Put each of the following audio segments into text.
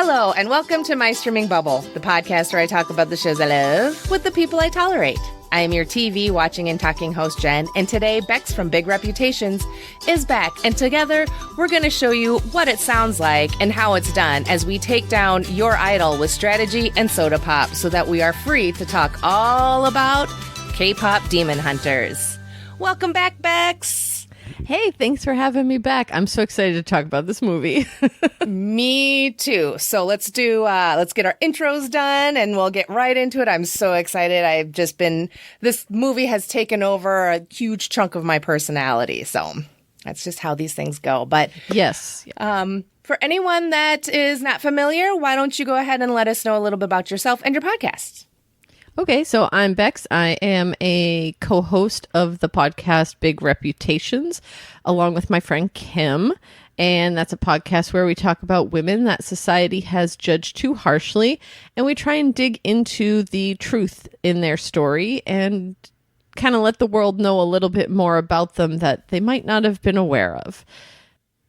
Hello, and welcome to My Streaming Bubble, the podcast where I talk about the shows I love with the people I tolerate. I am your TV watching and talking host, Jen, and today Bex from Big Reputations is back, and together we're going to show you what it sounds like and how it's done as we take down your idol with strategy and soda pop so that we are free to talk all about K-Pop Demon Hunters. Welcome back, Bex! Hey, thanks for having me back. I'm so excited to talk about this movie. Me too. So let's get our intros done and we'll get right into it. I'm so excited. This movie has taken over a huge chunk of my personality. So that's just how these things go. But yes. For anyone that is not familiar, why don't you go ahead and let us know a little bit about yourself and your podcast? Okay, so I'm Bex. I am a co-host of the podcast Big Reputations, along with my friend Kim. And that's a podcast where we talk about women that society has judged too harshly. And we try and dig into the truth in their story and kind of let the world know a little bit more about them that they might not have been aware of.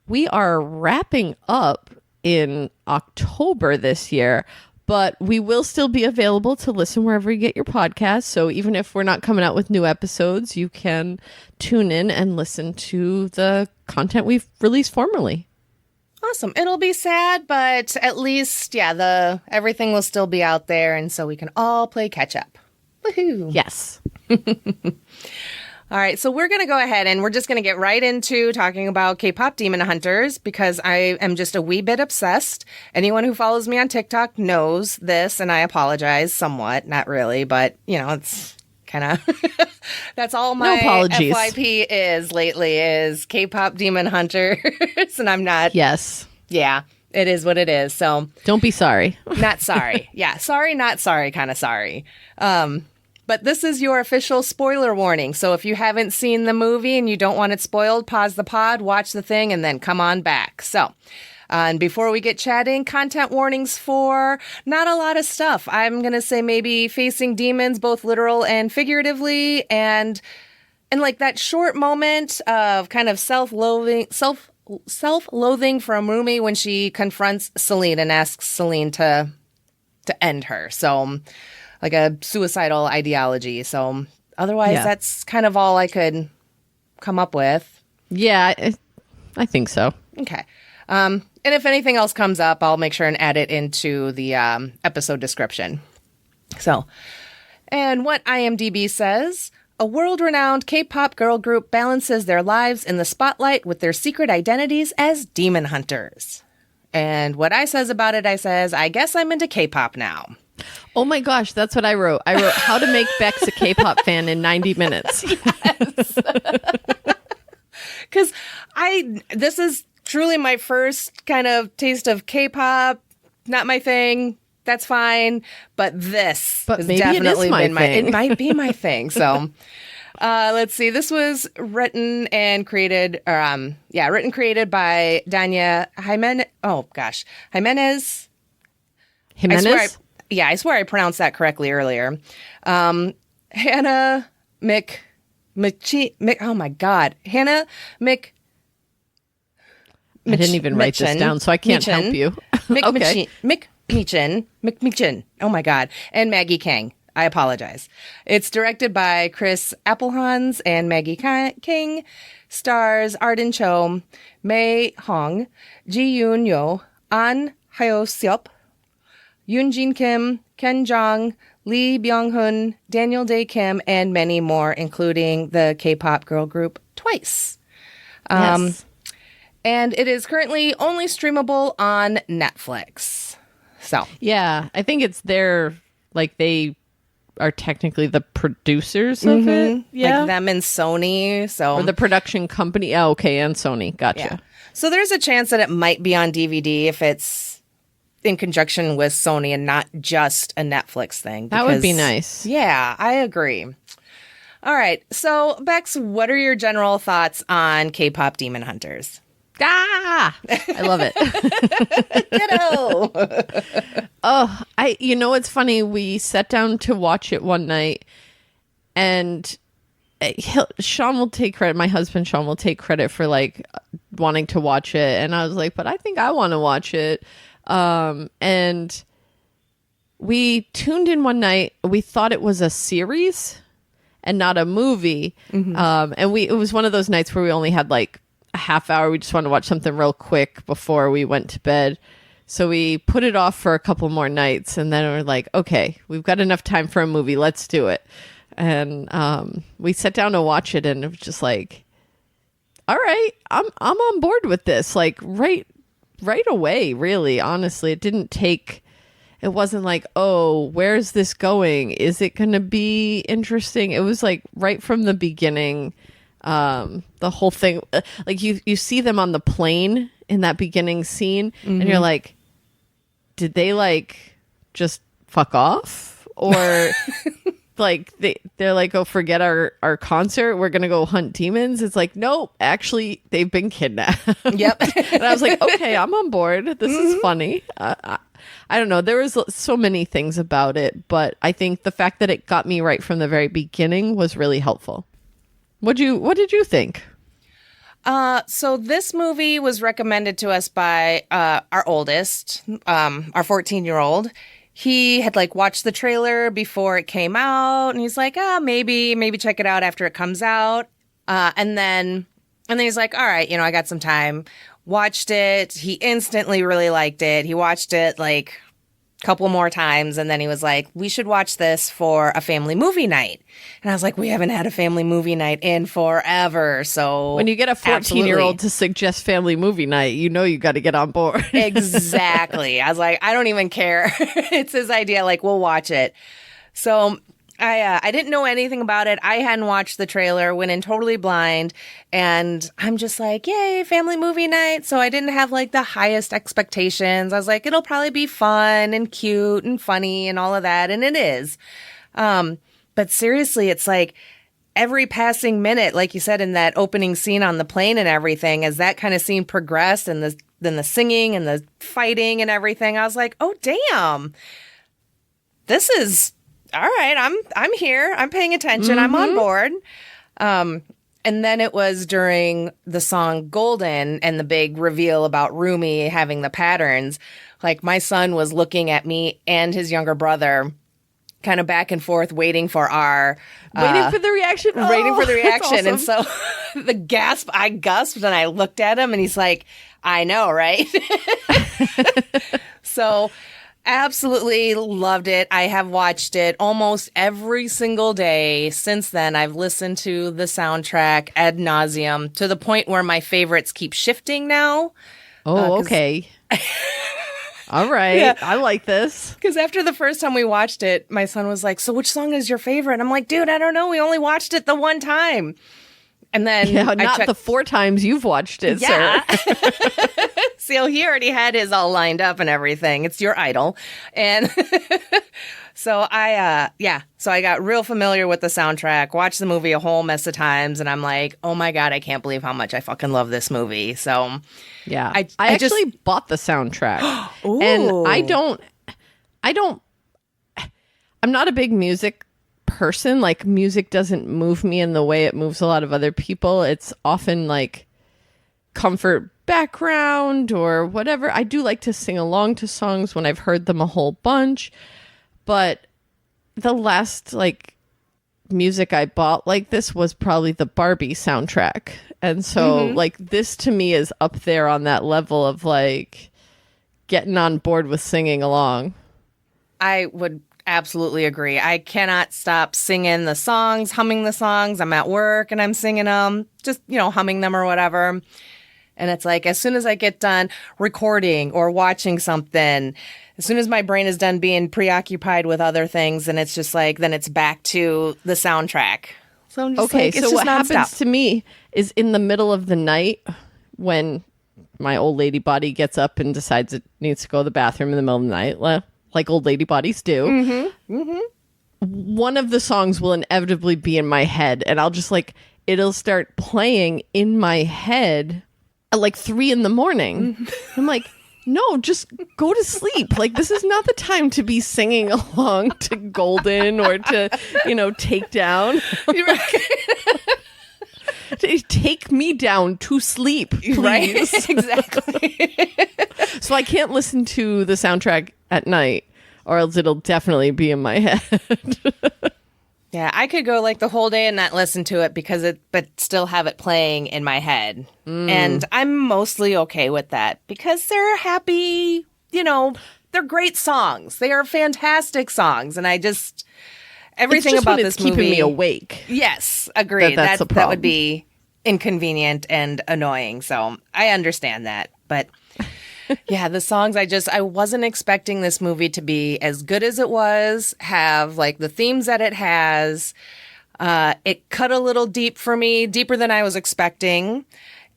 We are wrapping up in October this year, but we will still be available to listen wherever you get your podcasts. So even if we're not coming out with new episodes, you can tune in and listen to the content we've released formerly. Awesome. It'll be sad, but at least, everything will still be out there, and so we can all play catch up. Woohoo! Yes. All right, so we're going to go ahead and we're just going to get right into talking about K-Pop Demon Hunters because I am just a wee bit obsessed. Anyone who follows me on TikTok knows this, and I apologize somewhat. Not really, but, it's kind of... That's all my FYP is lately is K-Pop Demon Hunters, and I'm not... Yes. Yeah, it is what it is, so... Don't be sorry. Not sorry. Yeah, sorry, not sorry, kind of sorry. But this is your official spoiler warning. So if you haven't seen the movie and you don't want it spoiled, pause the pod, watch the thing, and then come on back. So, and before we get chatting, content warnings for not a lot of stuff. I'm going to say maybe facing demons, both literal and figuratively, and like that short moment of kind of self-loathing from Rumi when she confronts Celine and asks Celine to end her. So... like a suicidal ideology. So otherwise, That's kind of all I could come up with. Yeah, I think so. Okay. And if anything else comes up, I'll make sure and add it into the episode description. So, and what IMDb says, a world-renowned K-pop girl group balances their lives in the spotlight with their secret identities as demon hunters. And what I says about it, I guess I'm into K-pop now. Oh my gosh, that's what I wrote. I wrote how to make Bex a K-pop fan in 90 minutes. Yes. Because this is truly my first kind of taste of K-pop. Not my thing. That's fine. But this has definitely been it might be my thing. So let's see. This was written and created, created by Danya Jimenez. Oh gosh. Jimenez. I swear I pronounced that correctly earlier. Hannah oh my God. Hannah I didn't even write this down, so I can't help you. Michin. Oh my God. And Maggie Kang. I apologize. It's directed by Chris Applehans and Maggie King. Stars Arden Cho, Mei Hong, Ji Yoon Yo, An Hyo Seop, Yoon Jin Kim, Ken Jeong, Lee Byung-hun, Daniel Dae Kim, and many more, including the K-pop girl group Twice. Yes. And it is currently only streamable on Netflix. So yeah, I think it's they are technically the producers of it. Yeah, like them and Sony. So or the production company. Oh, okay, and Sony. Gotcha. Yeah. So there's a chance that it might be on DVD if it's in conjunction with Sony and not just a Netflix thing. That would be nice. Yeah, I agree. All right. So, Bex, what are your general thoughts on K-Pop Demon Hunters? Ah! I love it. Ditto! It's funny. We sat down to watch it one night and Sean will take credit. My husband, Sean, will take credit for wanting to watch it. And I was like, but I think I want to watch it. And we tuned in one night. We thought it was a series and not a movie. And it was one of those nights where we only had like a half hour. We just wanted to watch something real quick before we went to bed. So we put it off for a couple more nights, and then we're like, okay, we've got enough time for a movie. Let's do it. And we sat down to watch it, and it was just like, all right, I'm on board with this. Like right away, really, honestly. It wasn't like, oh, where's this going? Is it going to be interesting? It was like right from the beginning, the whole thing, like you see them on the plane in that beginning scene, and you're like, did they like just fuck off? Or like they're like, oh, forget our concert, we're gonna go hunt demons. It's like, no, actually they've been kidnapped. Yep. And I was like, okay, I'm on board. This is funny. I don't know, there was so many things about it, but I think the fact that it got me right from the very beginning was really helpful. What did you think? So this movie was recommended to us by our oldest, our 14-year-old. He had like watched the trailer before it came out, and he's like, maybe check it out after it comes out. And then he's like, all right, I got some time. Watched it. He instantly really liked it. He watched it like a couple more times, and then he was like, we should watch this for a family movie night. And I was like, we haven't had a family movie night in forever. So when you get a 14-year-old to suggest family movie night, you got to get on board. Exactly. I was like, I don't even care. It's his idea. Like, we'll watch it. So I didn't know anything about it. I hadn't watched the trailer, went in totally blind, and I'm just like, yay, family movie night. So I didn't have like the highest expectations. I was like, it'll probably be fun and cute and funny and all of that. And it is. But seriously, it's like every passing minute, like you said, in that opening scene on the plane and everything, as that kind of scene progressed, and then the singing and the fighting and everything, I was like, oh, damn, this is all right. I'm here. I'm paying attention. I'm on board. And then it was during the song Golden and the big reveal about Rumi having the patterns. Like, my son was looking at me and his younger brother kind of back and forth, waiting for our... waiting for the reaction. Waiting for the reaction. Awesome. And so I gasped and I looked at him, and he's like, I know, right? So... absolutely loved it. I have watched it almost every single day since then. I've listened to the soundtrack ad nauseum, to the point where my favorites keep shifting now. Oh, okay. All right. Yeah. I like this. Because after the first time we watched it, my son was like, so which song is your favorite? I'm like, dude, I don't know. We only watched it the one time. And then not the 4 times you've watched it, sir. So he already had his all lined up and everything. It's your idol. And so I got real familiar with the soundtrack, watched the movie a whole mess of times, and I'm like, oh my God, I can't believe how much I fucking love this movie. So yeah, I actually bought the soundtrack. And I'm not a big music person. Like, music doesn't move me in the way it moves a lot of other people. It's often like comfort background or whatever. I do like to sing along to songs when I've heard them a whole bunch, but the last like music I bought like this was probably the Barbie soundtrack. And so like this to me is up there on that level of like getting on board with singing along. I would absolutely agree. I cannot stop singing the songs, humming the songs. I'm at work and I'm singing them, just, humming them or whatever. And it's like, as soon as I get done recording or watching something, as soon as my brain is done being preoccupied with other things, and it's just like, then it's back to the soundtrack. So I'm just okay, like, it's so just what nonstop. happens to me is in the middle of the night when my old lady body gets up and decides it needs to go to the bathroom in the middle of the night, like old lady bodies do, one of the songs will inevitably be in my head, and I'll just like, it'll start playing in my head at like 3 a.m. I'm like, no, just go to sleep. Like, this is not the time to be singing along to Golden or to, Take Down. Take me down to sleep, please. Right? Exactly. So I can't listen to the soundtrack at night, or else it'll definitely be in my head. Yeah, I could go like the whole day and not listen to it but still have it playing in my head. And I'm mostly okay with that because they're happy, they're great songs. They are fantastic songs. And everything about this movie keeping me awake. Yes, agreed. That's a that problem. would be inconvenient and annoying. So I understand that. But yeah, the songs, I wasn't expecting this movie to be as good as it was, have like the themes that it has. It cut a little deep for me, deeper than I was expecting.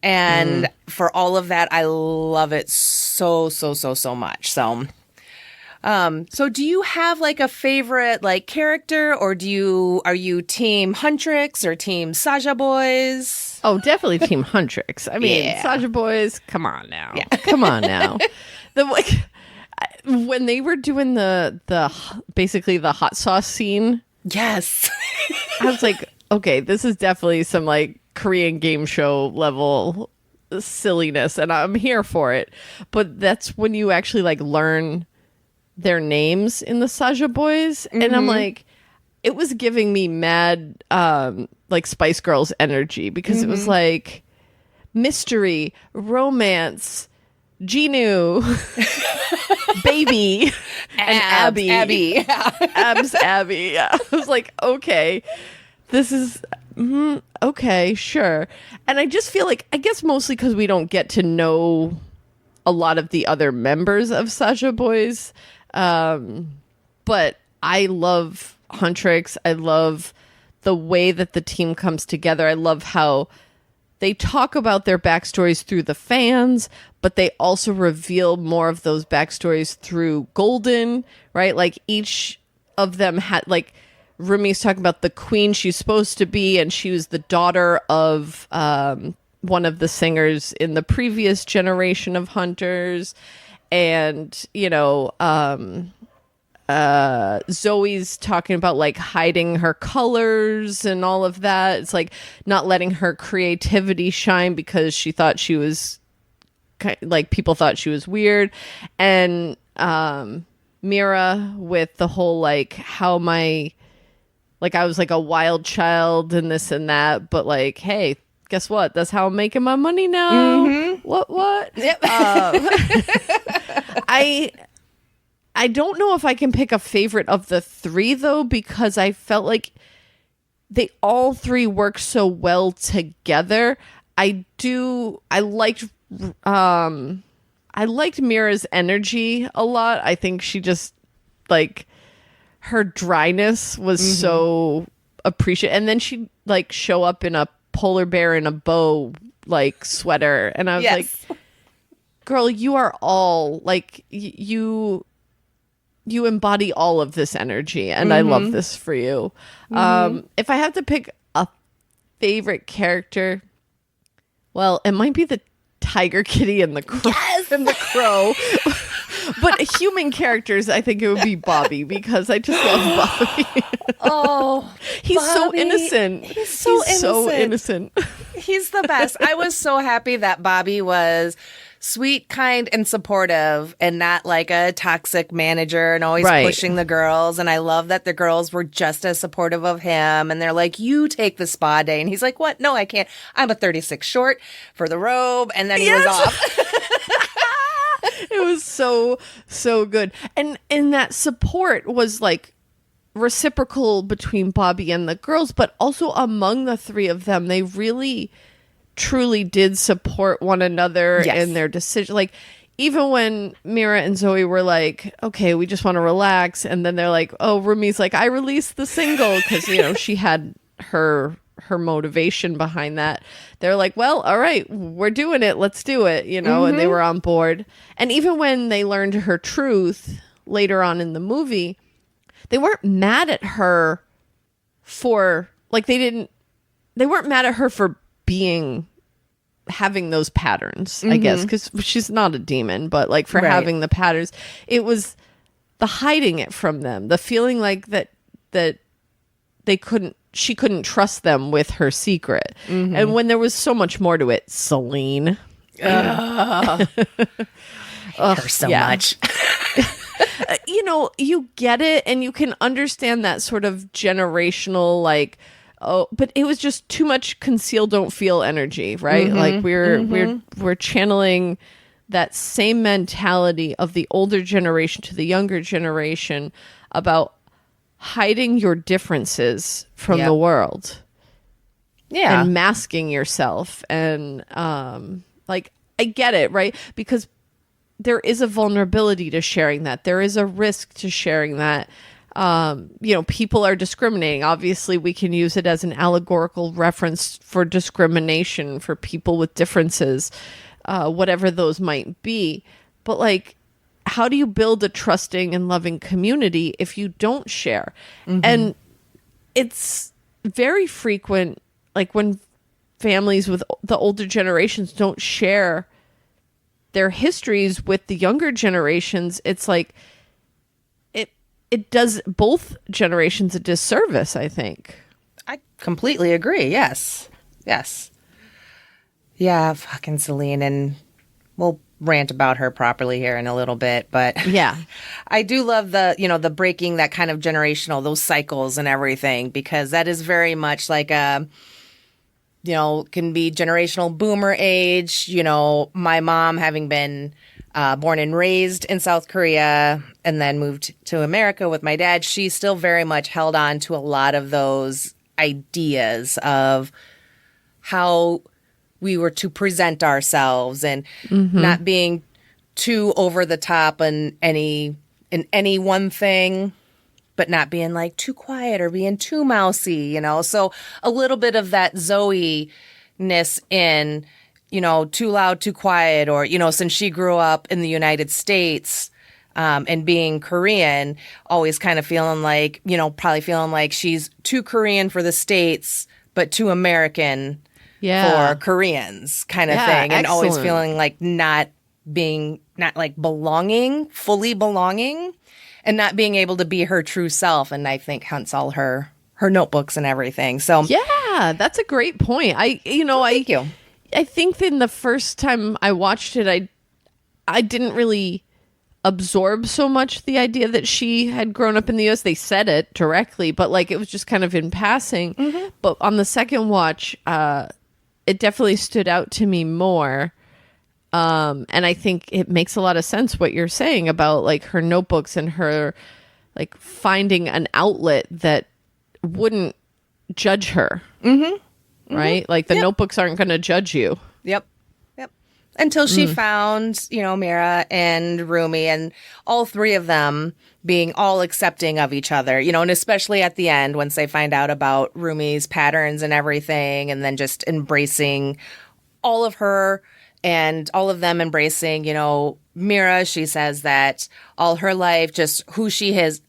And for all of that, I love it so, so, so, so much. So do you have like a favorite like character, or are you team Huntrix or team Saja Boys? Oh, definitely Team Huntrix. I mean, Yeah. Saja Boys, come on now. Yeah. Come on now. When they were doing the basically the hot sauce scene, Yes. I was like, okay, this is definitely some like Korean game show level silliness, and I'm here for it. But that's when you actually like learn their names in the Saja Boys, and I'm like, it was giving me mad like Spice Girls energy, because it was like mystery, romance, Genu, baby, and Abby. Abby. Yeah. I was like, okay, this is okay, sure. And I just feel like, I guess mostly because we don't get to know a lot of the other members of Saja Boys, but I love Huntrix. I love the way that the team comes together. I love how they talk about their backstories through the fans, but they also reveal more of those backstories through Golden, right? Like each of them had, like, Rumi's talking about the queen she's supposed to be, and she was the daughter of one of the singers in the previous generation of Hunters. And, Zoe's talking about like hiding her colors and all of that. It's like not letting her creativity shine because she thought she was like, people thought she was weird. And Mira with the whole like, how my, like, I was like a wild child and this and that, but like, hey, guess what? That's how I'm making my money now. What? Yep. I don't know if I can pick a favorite of the three, though, because I felt like they all three work so well together. I liked Mira's energy a lot. I think she just, like, her dryness was so appreciated. And then she'd like show up in a polar bear in a bow like sweater, and I was like, girl, you are all like, you embody all of this energy, and I love this for you. If I have to pick a favorite character, well, it might be the Tiger Kitty and the crow. And the crow. But human characters, I think it would be Bobby, because I just love Bobby. Oh, he's Bobby. so innocent. He's so innocent. He's the best. I was so happy that Bobby was sweet, kind, and supportive, and not like a toxic manager and always pushing the girls. And I love that the girls were just as supportive of him. And they're like, you take the spa day. And he's like, what? No, I can't. I'm a 36 short for the robe. And then he was off. It was so good. And that support was like reciprocal between Bobby and the girls, but also among the three of them. They really truly did support one another in their decision. Like, even when Mira and Zoe were like, okay, we just want to relax, and then they're like, oh, Rumi's like, I released the single, because she had her motivation behind that. They're like, well, all right, we're doing it, let's do it, and they were on board. And even when they learned her truth later on in the movie, they weren't mad at her for, like, they weren't mad at her for having those patterns, I guess, because she's not a demon, but like for having the patterns. It was the hiding it from them, the feeling like that she couldn't trust them with her secret. And when there was so much more to it, Celine. hate her so much. You know, you get it, and you can understand that sort of generational, like, oh, but it was just too much conceal, don't feel energy, right? Like we're channeling that same mentality of the older generation to the younger generation about hiding your differences from the world. Yeah. And masking yourself. And like, I get it, right? Because there is a vulnerability to sharing that. There is a risk to sharing that. You know, people are discriminating. Obviously, we can use it as an allegorical reference for discrimination for people with differences, whatever those might be. But like, how do you build a trusting and loving community if you don't share? And it's very frequent, like when families with the older generations don't share their histories with the younger generations, it's like it does both generations a disservice, I think. I completely agree. Yes. Yeah, fucking Celine, and we'll rant about her properly here in a little bit, but yeah, I do love the breaking that kind of generational, those cycles and everything, because that is very much like can be generational boomer age. You know, my mom having been born and raised in South Korea and then moved to America with my dad, she still very much held on to a lot of those ideas of how we were to present ourselves and not being too over the top in any one thing, but not being like too quiet or being too mousy, you know? So a little bit of that Zoe-ness in, you know, too loud, too quiet, or, you know, since she grew up in the United States, and being Korean, always kind of feeling like, you know, probably feeling like she's too Korean for the States, but too American for Koreans kind of thing. And always feeling like not fully belonging, and not being able to be her true self. And I think hence all her notebooks and everything. So yeah, that's a great point. Thank you. I think that in the first time I watched it, I didn't really absorb so much the idea that she had grown up in the US. They said it directly, but like it was just kind of in passing. But on the second watch, it definitely stood out to me more. And I think it makes a lot of sense what you're saying about like her notebooks and her like finding an outlet that wouldn't judge her. Right? Like the notebooks aren't going to judge you. Yep. Until she found, you know, Mira and Rumi, and all three of them being all accepting of each other, you know, and especially at the end, once they find out about Rumi's patterns and everything, and then just embracing all of her and all of them embracing, you know, Mira. She says that all her life, just who she is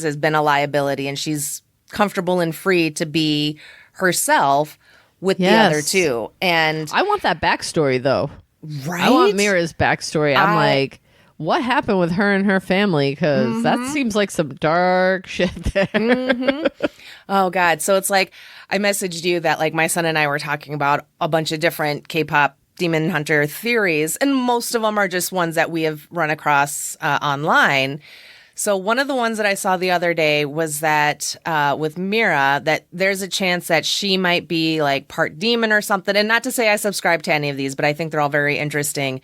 has been a liability, and she's comfortable and free to be herself with the other two. And I want that backstory though. Right? I want Mira's backstory. I'm like, what happened with her and her family? Because that seems like some dark shit there. Oh, God. So it's like I messaged you that like my son and I were talking about a bunch of different K-pop Demon Hunter theories, and most of them are just ones that we have run across online. So one of the ones that I saw the other day was that with Mira, that there's a chance that she might be like part demon or something. And not to say I subscribe to any of these, but I think they're all very interesting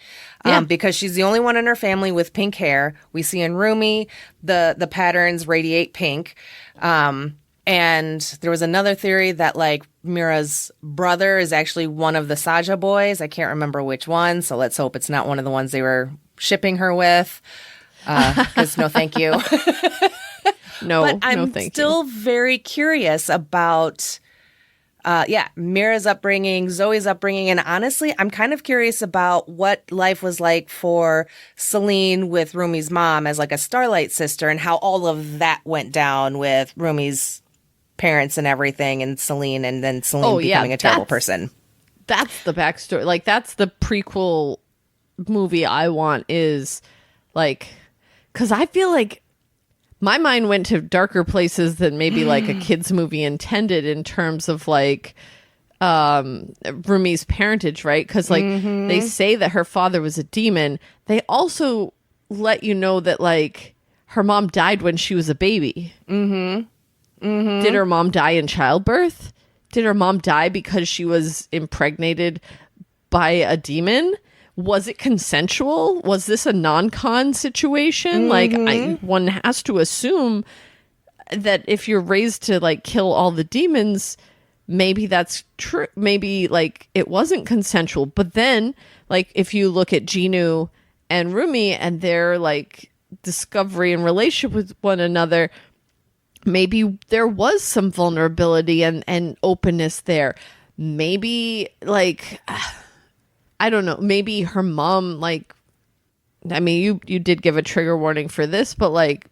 because she's the only one in her family with pink hair. We see in Rumi, the patterns radiate pink. And there was another theory that like Mira's brother is actually one of the Saja boys. I can't remember which one. So let's hope it's not one of the ones they were shipping her with. Because no, thank you. But I'm still very curious about, Mira's upbringing, Zoe's upbringing, and honestly, I'm kind of curious about what life was like for Celine with Rumi's mom as like a Starlight sister, and how all of that went down with Rumi's parents and everything, and Celine, and then Celine becoming a terrible person. That's the backstory. Like that's the prequel movie I want, is like. Because I feel like my mind went to darker places than maybe like a kid's movie intended, in terms of like Rumi's parentage, right? Because like they say that her father was a demon. They also let you know that like her mom died when she was a baby. Did her mom die in childbirth? Did her mom die because she was impregnated by a demon? Was it consensual? Was this a non-con situation? One has to assume that if you're raised to like kill all the demons, maybe that's true. Maybe like it wasn't consensual. But then like if you look at Jinu and Rumi and their like discovery and relationship with one another, maybe there was some vulnerability and openness there. Maybe like I don't know, maybe her mom, like, I mean, you did give a trigger warning for this, but like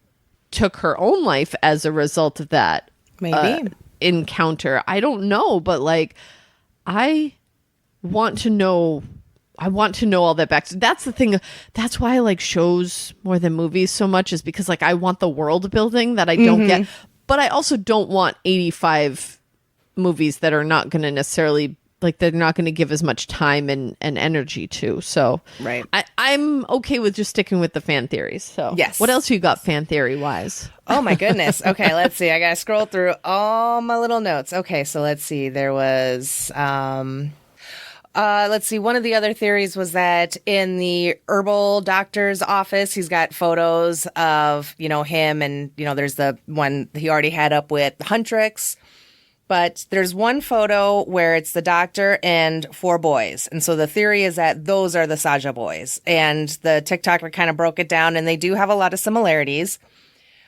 took her own life as a result of that encounter. I don't know, but like, I want to know all that back. That's the thing. That's why I like shows more than movies so much, is because like I want the world building that I don't get, but I also don't want 85 movies that are not going to necessarily like they're not going to give as much time and energy to. So right. I'm okay with just sticking with the fan theories. So yes. What else you got fan theory wise? Oh my goodness. Okay, let's see. I got to scroll through all my little notes. Okay, so let's see. There was, let's see. One of the other theories was that in the herbal doctor's office, he's got photos of, him and, there's the one he already had up with Huntrix. But there's one photo where it's the doctor and 4 boys. And so the theory is that those are the Saja boys. And the TikToker kind of broke it down, and they do have a lot of similarities.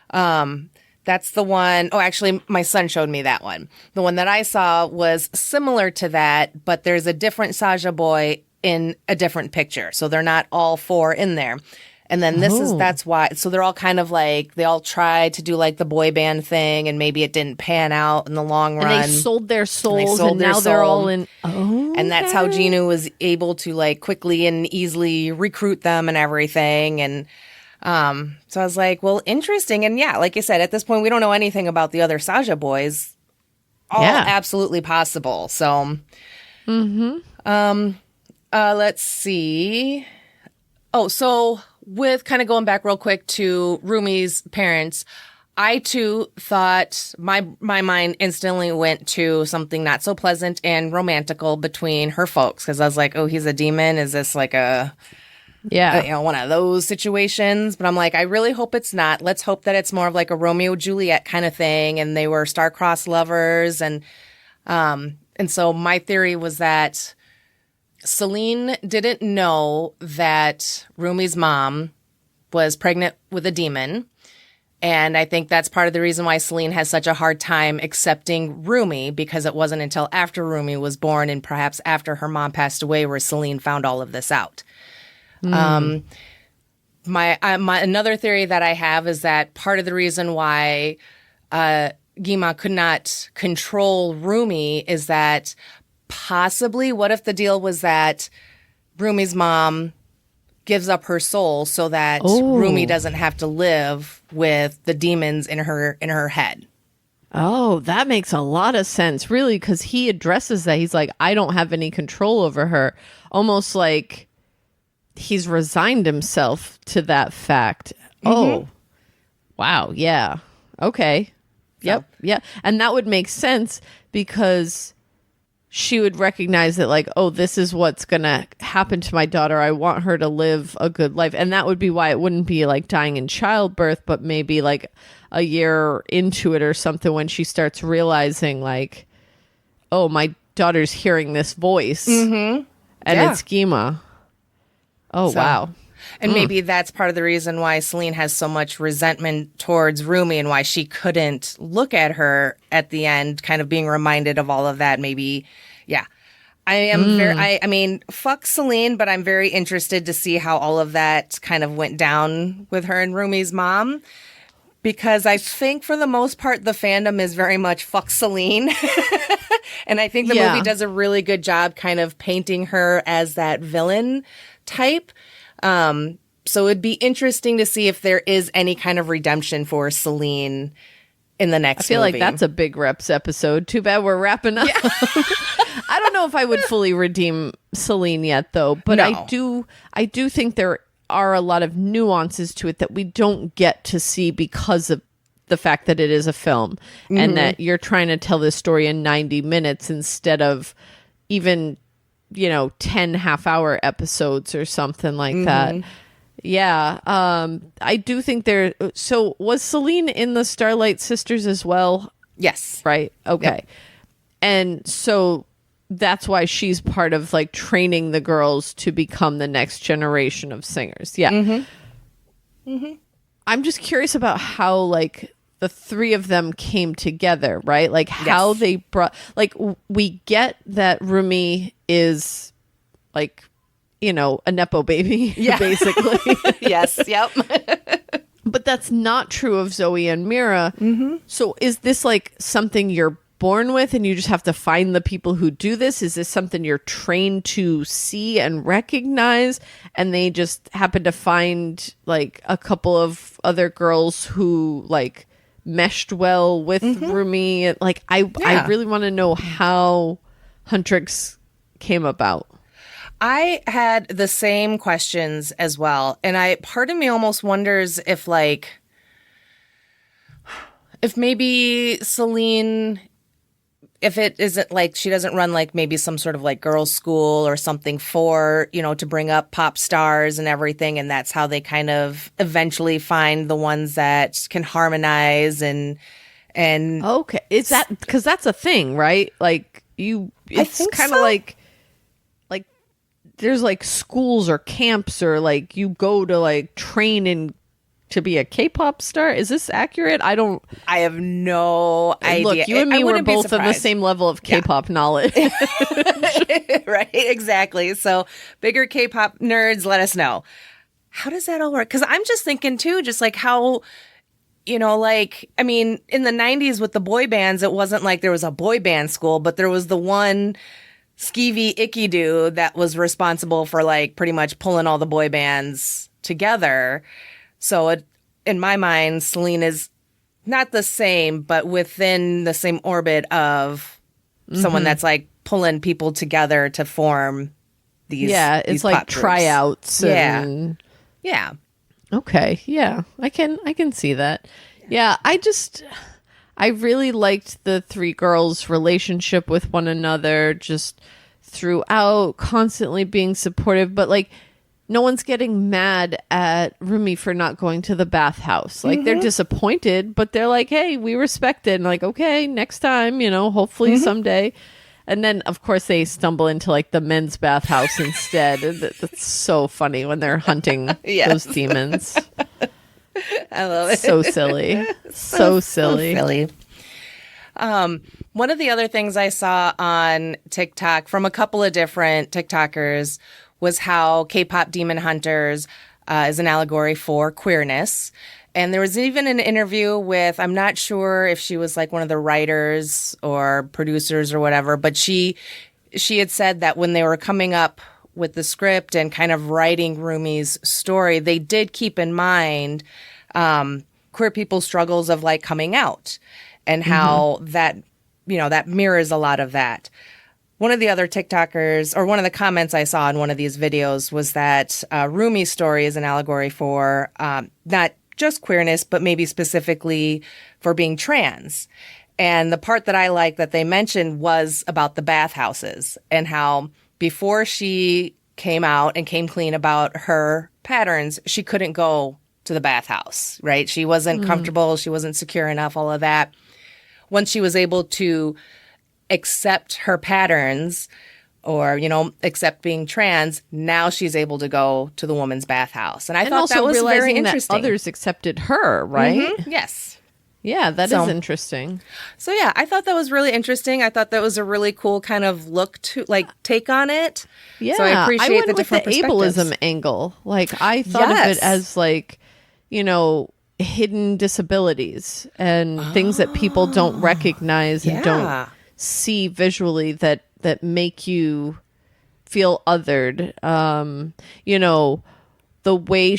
That's the one. Oh, actually, my son showed me that one. The one that I saw was similar to that, but there's a different Saja boy in a different picture. So they're not all 4 in there. And then that's why. So they're all kind of like, they all tried to do like the boy band thing, and maybe it didn't pan out in the long run. And they sold their souls, and now they're all in. Oh, and that's how Jinu was able to like quickly and easily recruit them and everything. And so I was like, well, interesting. And yeah, like you said, at this point, we don't know anything about the other Saja boys. All absolutely possible. So, let's see. Oh, so with kind of going back real quick to Rumi's parents, I too thought my mind instantly went to something not so pleasant and romantical between her folks, because I was like, oh, he's a demon. Is this like one of those situations? But I'm like, I really hope it's not. Let's hope that it's more of like a Romeo Juliet kind of thing, and they were star-crossed lovers, and so my theory was that Celine didn't know that Rumi's mom was pregnant with a demon. And I think that's part of the reason why Celine has such a hard time accepting Rumi, because it wasn't until after Rumi was born and perhaps after her mom passed away where Celine found all of this out. My another theory that I have is that part of the reason why Gima could not control Rumi is that possibly, what if the deal was that Rumi's mom gives up her soul so that Rumi doesn't have to live with the demons in her head? Oh, that makes a lot of sense, really, because he addresses that. He's like, I don't have any control over her. Almost like he's resigned himself to that fact. Oh, wow. Yeah. Okay. Yep. Yeah. And that would make sense, because she would recognize that, like, oh, this is what's going to happen to my daughter. I want her to live a good life. And that would be why it wouldn't be like dying in childbirth, but maybe like a year into it or something, when she starts realizing like, oh, my daughter's hearing this voice and it's Gima. Oh, wow. And maybe that's part of the reason why Celine has so much resentment towards Rumi, and why she couldn't look at her at the end, kind of being reminded of all of that. Maybe, yeah. I am I mean, fuck Celine, but I'm very interested to see how all of that kind of went down with her and Rumi's mom, because I think for the most part, the fandom is very much fuck Celine. And I think the movie does a really good job kind of painting her as that villain type. So it'd be interesting to see if there is any kind of redemption for Celine in the next I feel movie. like that's a big reps episode. Too bad we're wrapping up. Yeah. I don't know if I would fully redeem Celine yet, though, but No. I do think there are a lot of nuances to it that we don't get to see because of the fact that it is a film and that you're trying to tell this story in 90 minutes instead of even, 10 half-hour episodes or something like that. Yeah. I do think so was Celine in the Starlight Sisters as well? Yes. Right. Okay. Yep. And so that's why she's part of like training the girls to become the next generation of singers. Yeah. I'm just curious about how like the three of them came together, right? Like how they brought, like we get that Rumi is like, a Nepo baby, basically. Yes. Yep. But that's not true of Zoe and Mira. So is this like something you're born with and you just have to find the people who do this? Is this something you're trained to see and recognize and they just happen to find like a couple of other girls who like meshed well with Rumi? Like I really want to know how Huntrix came about. I had the same questions as well. And part of me almost wonders if maybe Celine, if it isn't like she doesn't run like maybe some sort of like girls' school or something for, to bring up pop stars and everything. And that's how they kind of eventually find the ones that can harmonize and okay. Is that because that's a thing, right? Like it's kind of like there's like schools or camps or like you go to like train to be a K-pop star. Is this accurate? I have no idea. Look, you and me were both on the same level of K-pop knowledge. Right, exactly. So bigger K-pop nerds, let us know. How does that all work? Because I'm just thinking too, just like how, in the 90s with the boy bands, it wasn't like there was a boy band school, but there was the one skeevy icky dude that was responsible for like pretty much pulling all the boy bands together. So in my mind, Celine is not the same, but within the same orbit of someone that's like pulling people together to form these. Yeah, it's like tryouts. Yeah. Okay. Yeah, I can see that. Yeah, I really liked the three girls' relationship with one another just throughout, constantly being supportive, but like no one's getting mad at Rumi for not going to the bathhouse. Like they're disappointed, but they're like, hey, we respect it. And like, okay, next time, hopefully someday. And then of course they stumble into like the men's bathhouse instead. That's so funny when they're hunting those demons. I love it. So silly. So silly. So silly. One of the other things I saw on TikTok from a couple of different TikTokers was how K-Pop Demon Hunters is an allegory for queerness. And there was even an interview with, I'm not sure if she was like one of the writers or producers or whatever, but she had said that when they were coming up with the script and kind of writing Rumi's story, they did keep in mind queer people's struggles of like coming out and how that, that mirrors a lot of that. One of the other TikTokers, or one of the comments I saw in one of these videos was that Rumi's story is an allegory for not just queerness, but maybe specifically for being trans. And the part that I like that they mentioned was about the bathhouses and how before she came out and came clean about her patterns, she couldn't go to the bathhouse, right? She wasn't comfortable. She wasn't secure enough, all of that. Once she was able to accept her patterns or, accept being trans, now she's able to go to the woman's bathhouse. And I thought that was very interesting. That others accepted her, right? Yes. Yeah, that is interesting. So yeah, I thought that was really interesting. I thought that was a really cool kind of look to take on it. Yeah, so I appreciate the different with the perspectives. ableism angle. Like I thought of it as like, hidden disabilities and things that people don't recognize and don't see visually that make you feel othered. The way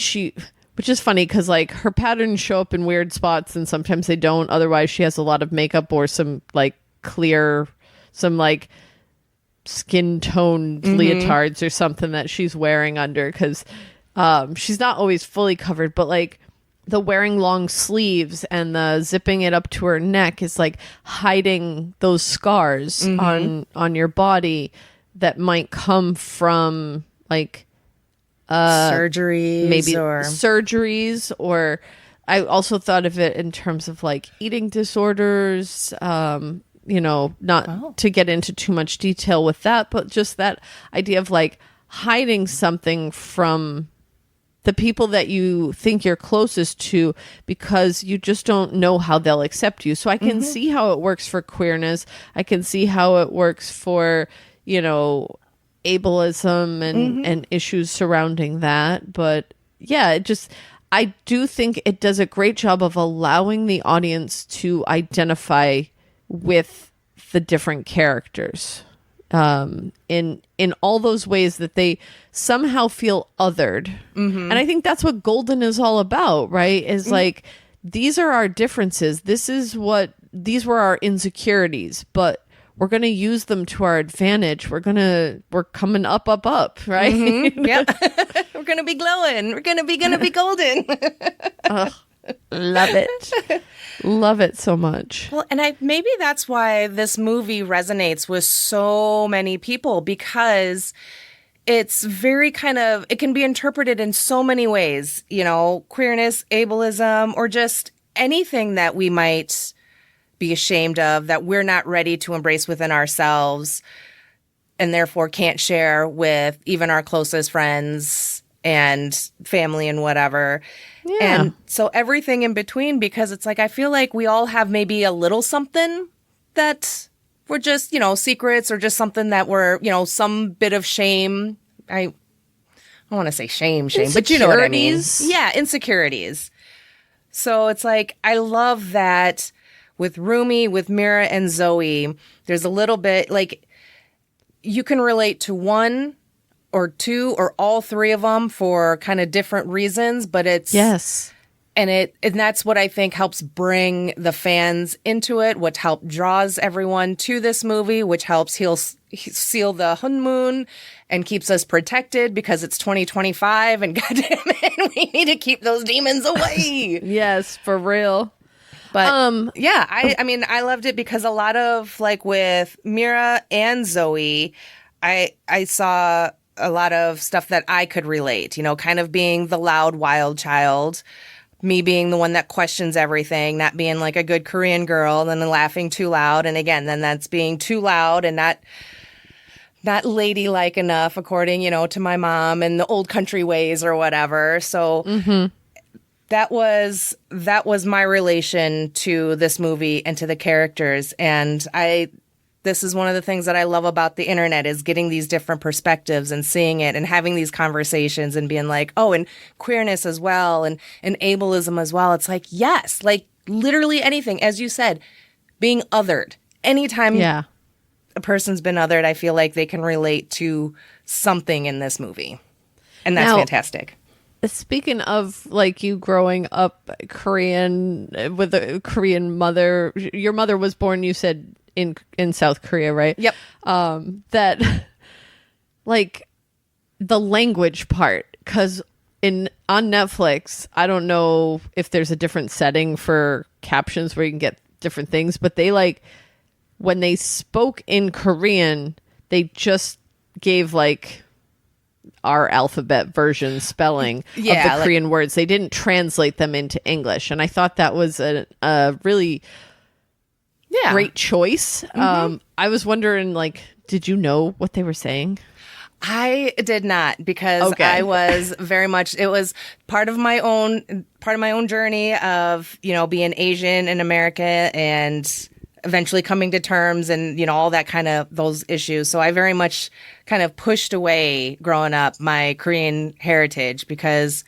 Which is funny because like her patterns show up in weird spots and sometimes they don't. Otherwise, she has a lot of makeup or some like some like skin toned leotards or something that she's wearing under because she's not always fully covered. But like the wearing long sleeves and the zipping it up to her neck is like hiding those scars on your body that might come from like surgeries or I also thought of it in terms of like eating disorders, not to get into too much detail with that, but just that idea of like hiding something from the people that you think you're closest to because you just don't know how they'll accept you. So I can see how it works for queerness. I can see how it works for, ableism and issues surrounding that. But yeah, I do think it does a great job of allowing the audience to identify with the different characters in all those ways that they somehow feel othered. And I think that's what Golden is all about, right? Is like, these are our differences. These were our insecurities, but we're going to use them to our advantage. We're coming up, right? Yeah. We're going to be glowing. We're going to be golden. Love it. Love it so much. Well, and maybe that's why this movie resonates with so many people, because it's very it can be interpreted in so many ways, queerness, ableism, or just anything that we might be ashamed of, that we're not ready to embrace within ourselves and therefore can't share with even our closest friends and family and whatever. Yeah. And so everything in between, because it's like, I feel like we all have maybe a little something that we're just, secrets, or just something that we're, some bit of shame. I don't want to say shame, but you know what I mean. Yeah, insecurities. So it's like, I love that with Rumi, with Mira and Zoe, there's a little bit like you can relate to one or two or all three of them for kind of different reasons, but it's and that's what I think helps bring the fans into it, what draws everyone to this movie, which helps seal the Honmoon and keeps us protected because it's 2025 and goddamn it, we need to keep those demons away. Yes, for real. But I mean, I loved it because a lot of like with Mira and Zoe, I saw a lot of stuff that I could relate, kind of being the loud, wild child, me being the one that questions everything, not being like a good Korean girl and then laughing too loud. And again, then that's being too loud and not ladylike enough, according, to my mom and the old country ways or whatever. So that was my relation to this movie and to the characters. And this is one of the things that I love about the internet, is getting these different perspectives and seeing it and having these conversations and being like, oh, and queerness as well and ableism as well. It's like, yes, like literally anything, as you said, being othered. Anytime a person's been othered, I feel like they can relate to something in this movie. And that's fantastic. Speaking of like you growing up Korean with a Korean mother, your mother was born, you said, in South Korea, right? Yep. That like the language part, because on Netflix, I don't know if there's a different setting for captions where you can get different things, but they like when they spoke in Korean, they just gave like our alphabet version spelling of the Korean words. They didn't translate them into English. And I thought that was a really great choice. I was wondering, like, did you know what they were saying? I did not, because I was very much, it was part of my own journey of, being Asian in America and eventually coming to terms and, all that kind of those issues. So I very much kind of pushed away growing up my Korean heritage, because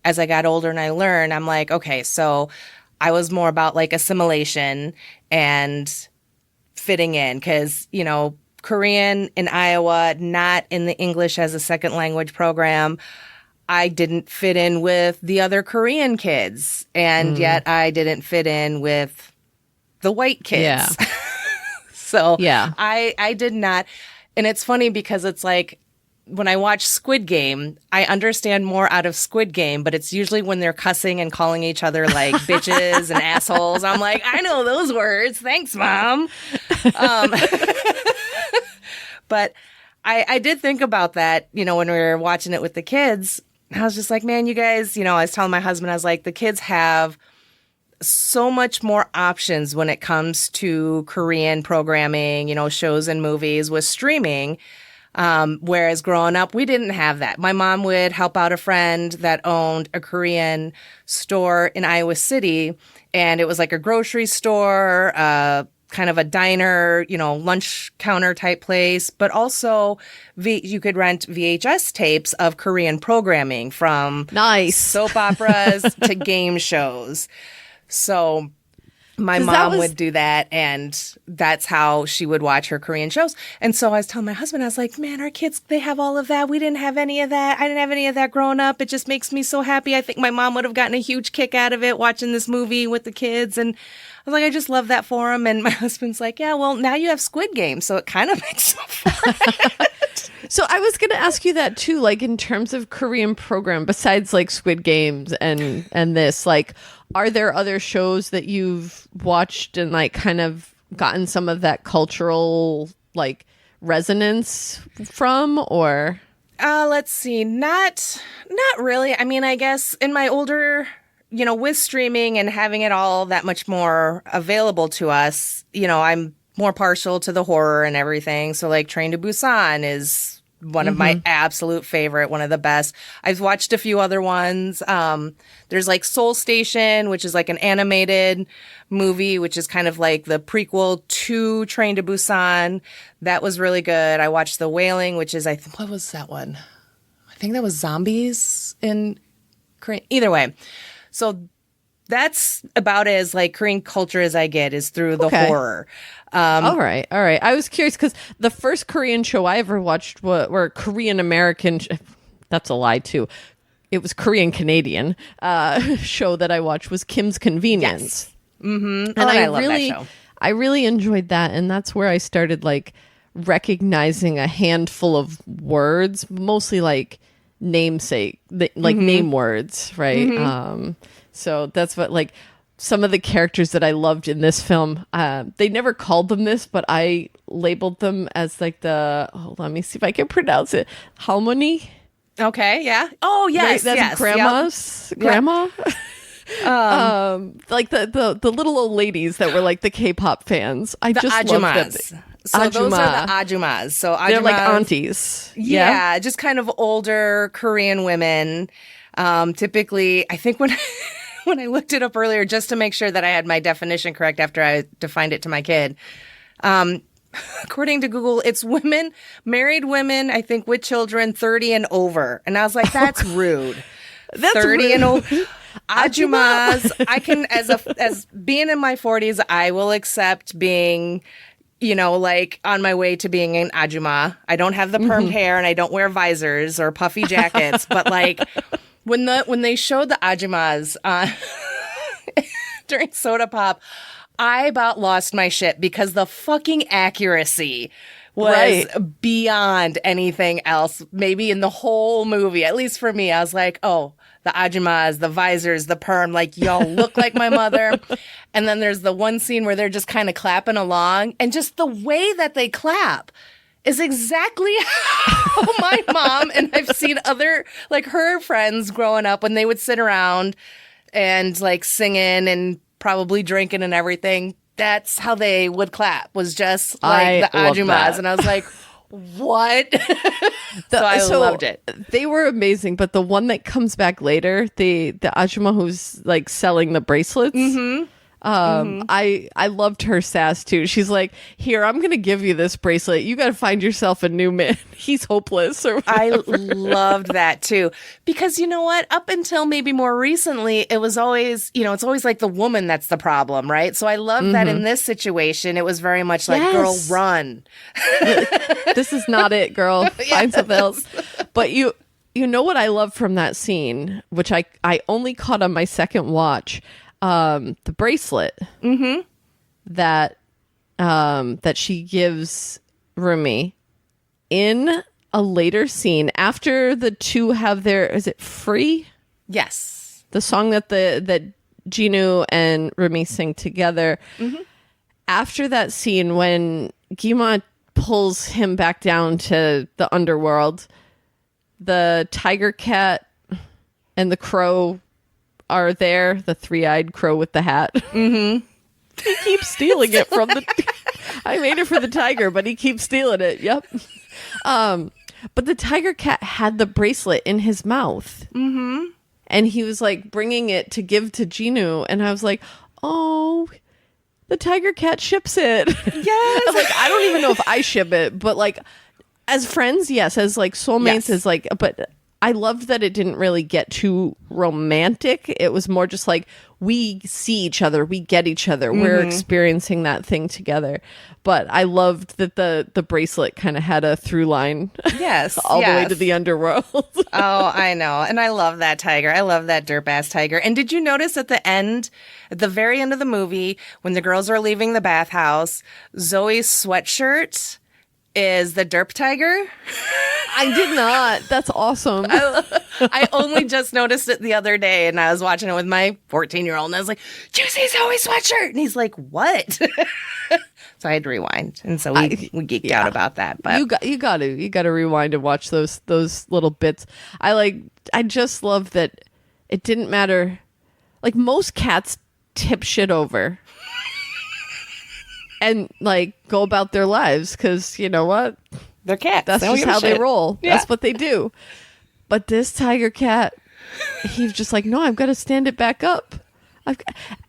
as I got older and I learned, I'm like, okay, so I was more about like assimilation and fitting in, because, Korean in Iowa, not in the English as a second language program. I didn't fit in with the other Korean kids, and yet I didn't fit in with the white kids. Yeah. So Yeah. I did not. And it's funny because it's like when I watch Squid Game, I understand more out of Squid Game, but it's usually when they're cussing and calling each other like bitches and assholes. I'm like, I know those words. Thanks, Mom. But I did think about that, when we were watching it with the kids. I was just like, man, you guys, I was telling my husband, I was like, the kids have so much more options when it comes to Korean programming, shows and movies with streaming. Whereas growing up, we didn't have that. My mom would help out a friend that owned a Korean store in Iowa City, and it was like a grocery store, kind of a diner, lunch counter type place, but also you could rent VHS tapes of Korean programming from Nice soap operas to game shows. So my mom would do that, and that's how she would watch her Korean shows. And so I was telling my husband, I was like, man, our kids, they have all of that. We didn't have any of that. I didn't have any of that growing up. It just makes me so happy. I think my mom would have gotten a huge kick out of it watching this movie with the kids. And I was like, I just love that for them. And my husband's like, yeah, well, now you have Squid Game, so it kind of makes up for it. So I was going to ask you that too, like in terms of Korean program, besides like Squid Games and this, like, are there other shows that you've watched and like kind of gotten some of that cultural like resonance from, or? Let's see. Not really. I mean, I guess in my older, with streaming and having it all that much more available to us, I'm more partial to the horror and everything. So like Train to Busan is one of my absolute favorite, one of the best. I've watched a few other ones. There's like Seoul Station, which is like an animated movie, which is kind of like the prequel to Train to Busan. That was really good. I watched The Wailing, which is, what was that one? I think that was zombies in Korean. Either way. So that's about as like Korean culture as I get is through the horror. All right. I was curious because the first Korean show I ever watched were Korean American. That's a lie too. It was Korean Canadian show that I watched was Kim's Convenience. Yes. Mm-hmm. And I love that show. I really enjoyed that, and that's where I started like recognizing a handful of words, mostly like namesake, like name words, right? So that's what like. Some of the characters that I loved in this film, they never called them this, but I labeled them as like let me see if I can pronounce it. Harmony. Okay, yeah. Oh, yes, right? That's grandma's. Yep. Grandma. Like the little old ladies that were like the K-pop fans. I just ajumas. loved them. So those are the ajumas. So ajumas, they're like aunties. Yeah, just kind of older Korean women. Typically, I think when I looked it up earlier, just to make sure that I had my definition correct after I defined it to my kid. According to Google, it's married women, I think, with children 30 and over. And I was like, that's rude. That's 30 rude. and over. Ajumas, I can, as being in my 40s, I will accept being, like on my way to being an ajuma. I don't have the permed hair and I don't wear visors or puffy jackets, but like when they showed the ajumas during Soda Pop, I about lost my shit because the fucking accuracy was beyond anything else, maybe in the whole movie. At least for me, I was like, oh, the ajumas, the visors, the perm, like y'all look like my mother. And then there's the one scene where they're just kind of clapping along, and just the way that they clap is exactly how my mom, and I've seen other, like her friends growing up, when they would sit around and like singing and probably drinking and everything, that's how they would clap, was just like the ajumas. And I was like, what? So I loved it. They were amazing, but the one that comes back later, the ajuma who's like selling the bracelets, I loved her sass too. She's like, here, I'm gonna give you this bracelet, you gotta find yourself a new man. He's hopeless. Or I loved that too, because you know what, up until maybe more recently, it was always, it's always like the woman that's the problem, right? So I love that in this situation it was very much like, girl, run. This is not it, girl. Find something else. But you you know what I love from that scene, which I only caught on my second watch, the bracelet that she gives Rumi in a later scene after the two have their, is it Free? Yes. The song that Jinu and Rumi sing together. After that scene, when Guillemot pulls him back down to the underworld, the tiger cat and the crow are there, the three-eyed crow with the hat. He keeps stealing it from the... I made it for the tiger, but he keeps stealing it. Yep. But the tiger cat had the bracelet in his mouth. And he was like bringing it to give to Jinu. And I was like, oh, the tiger cat ships it. Yes. Like, I don't even know if I ship it, but like as friends, yes. As like soulmates, is like, but I loved that it didn't really get too romantic. It was more just like, we see each other, we get each other, we're experiencing that thing together. But I loved that the bracelet kind of had a through line, Yes, all the way to the underworld. Oh, I know. And I love that tiger. I love that derp ass tiger. And did you notice at the very end of the movie, when the girls are leaving the bathhouse, Zoe's sweatshirt is the derp tiger? I did not. That's awesome. I only just noticed it the other day, and I was watching it with my 14-year-old, and I was like, "Did you see Zoe's sweatshirt?" And he's like, "What?" So I had to rewind, and so we geeked out about that. But you got to rewind and watch those little bits. I just love that it didn't matter. Like, most cats tip shit over and like go about their lives because you know what? They're cats. That's just how they roll. Yeah. That's what they do. But this tiger cat, he's just like, no, I've got to stand it back up.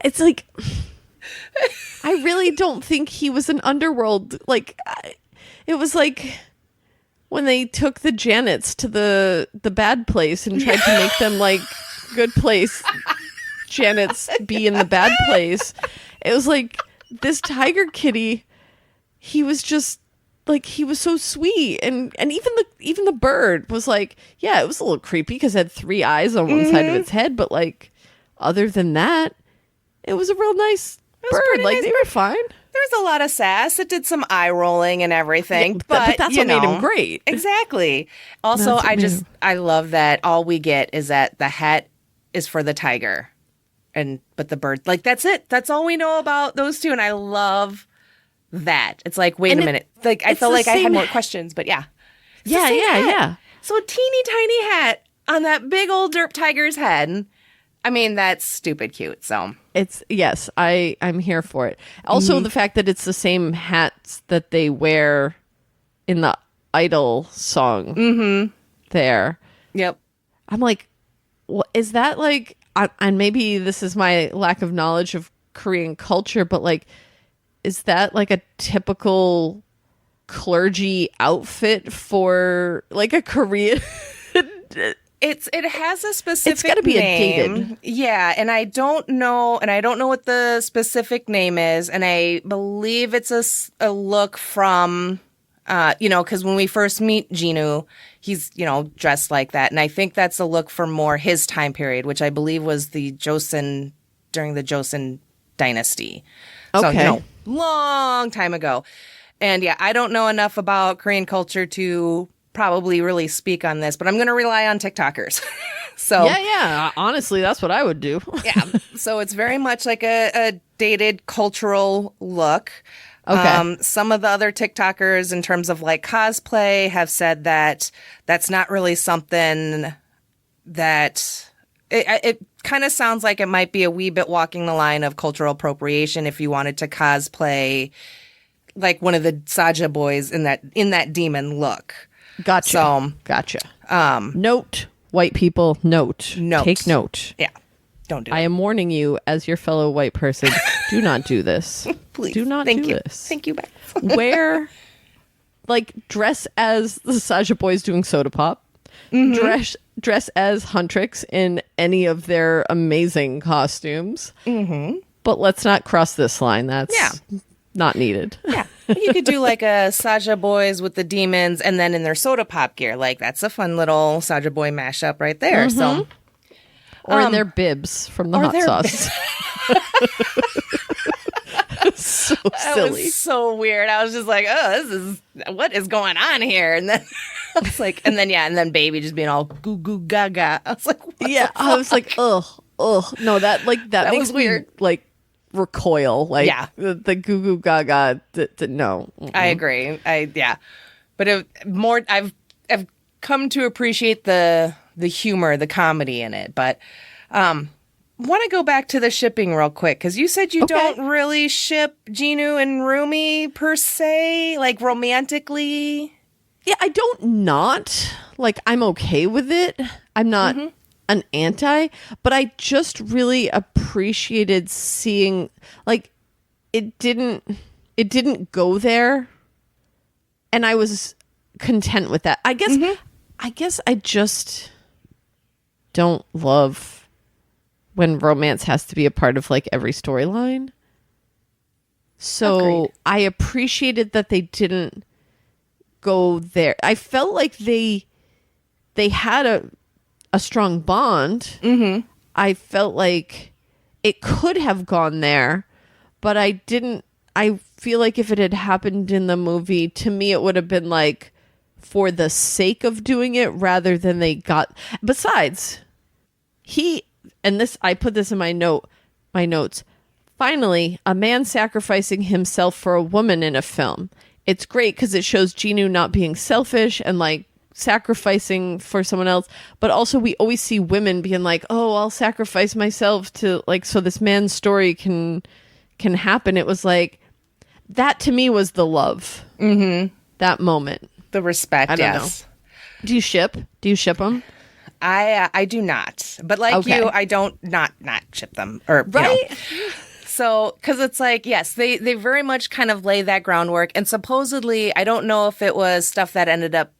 It's like, I really don't think he was an underworld. Like, it was like when they took the Janets to the bad place and tried to make them like good place. Janets be in the bad place. It was like this tiger kitty. He was just like, he was so sweet, and even the bird was like, yeah, it was a little creepy because it had three eyes on one side of its head, but like other than that, it was a real nice bird. Like, they were fine. There was a lot of sass. It did some eye rolling and everything, Yeah, but that's what made him great. Exactly. Also, I love that all we get is that the hat is for the tiger, but the bird, like, that's it. That's all we know about those two, and I love that. It's like, wait a minute. Like, I felt like I had more questions, but yeah. Yeah. So a teeny tiny hat on that big old derp tiger's head. I mean, that's stupid cute. So it's, yes, I'm here for it. Also, the fact that it's the same hats that they wear in the Idol song there. Yep. I'm like, what is that like? And maybe this is my lack of knowledge of Korean culture, but like, is that like a typical clergy outfit for like a Korean? It has a specific It's got to be name. dated. Yeah, and I don't know what the specific name is, and I believe it's a look from because when we first meet Jinu, he's, dressed like that, and I think that's a look for more his time period, which I believe was the Joseon, during the Joseon dynasty. Okay. So, long time ago. And yeah, I don't know enough about Korean culture to probably really speak on this, but I'm going to rely on TikTokers. So yeah. Honestly, that's what I would do. yeah. So it's very much like a dated cultural look. Okay. Some of the other TikTokers, in terms of like cosplay, have said that that's not really something that it kind of sounds like it might be a wee bit walking the line of cultural appropriation if you wanted to cosplay like one of the Saja boys in that demon look. Gotcha. So, gotcha. Note, white people, note. Take note. Yeah. Don't do it. I am warning you as your fellow white person, do not do this. Please. Do not do this. Thank you, Beth. Dress as the Saja boys doing Soda Pop. Dress as Huntrix in any of their amazing costumes. But let's not cross this line. That's not needed. Yeah. You could do like a Saja Boys with the demons and then in their soda pop gear. Like, that's a fun little Saja Boy mashup right there. So, Or in their bibs from the hot sauce. So that silly. was so weird. I was just like, oh, what is going on here? And then I was like, and then Baby just being all goo goo gaga. I was like, what I was like, ugh. No, that That makes was weird. me like recoil. Like, Yeah. the goo goo gaga. No. I agree. But I've come to appreciate the humor, the comedy in it. But want to go back to the shipping real quick because you said you don't really ship Jinu and Rumi per se, like romantically. Yeah, I don't not. Like, I'm okay with it. I'm not an anti, but I just really appreciated seeing, like, it didn't go there, and I was content with that. I guess I just don't love when romance has to be a part of like every storyline. So Agreed. I appreciated that they didn't go there. I felt like they had a strong bond. I felt like it could have gone there, but I didn't. I feel like if it had happened in the movie, to me, it would have been like for the sake of doing it rather than they got. Besides, I put this in my notes. Finally, a man sacrificing himself for a woman in a film. It's great because it shows Jinu not being selfish and like sacrificing for someone else. But also we always see women being like, oh, I'll sacrifice myself to like, so this man's story can happen. It was like, that to me was the love. That moment. The respect, I don't yes. know. Do you ship them? I do not, but like you, I don't not ship them or Right. You know. So, because it's like, yes, they very much kind of lay that groundwork, and supposedly, I don't know if it was stuff that ended up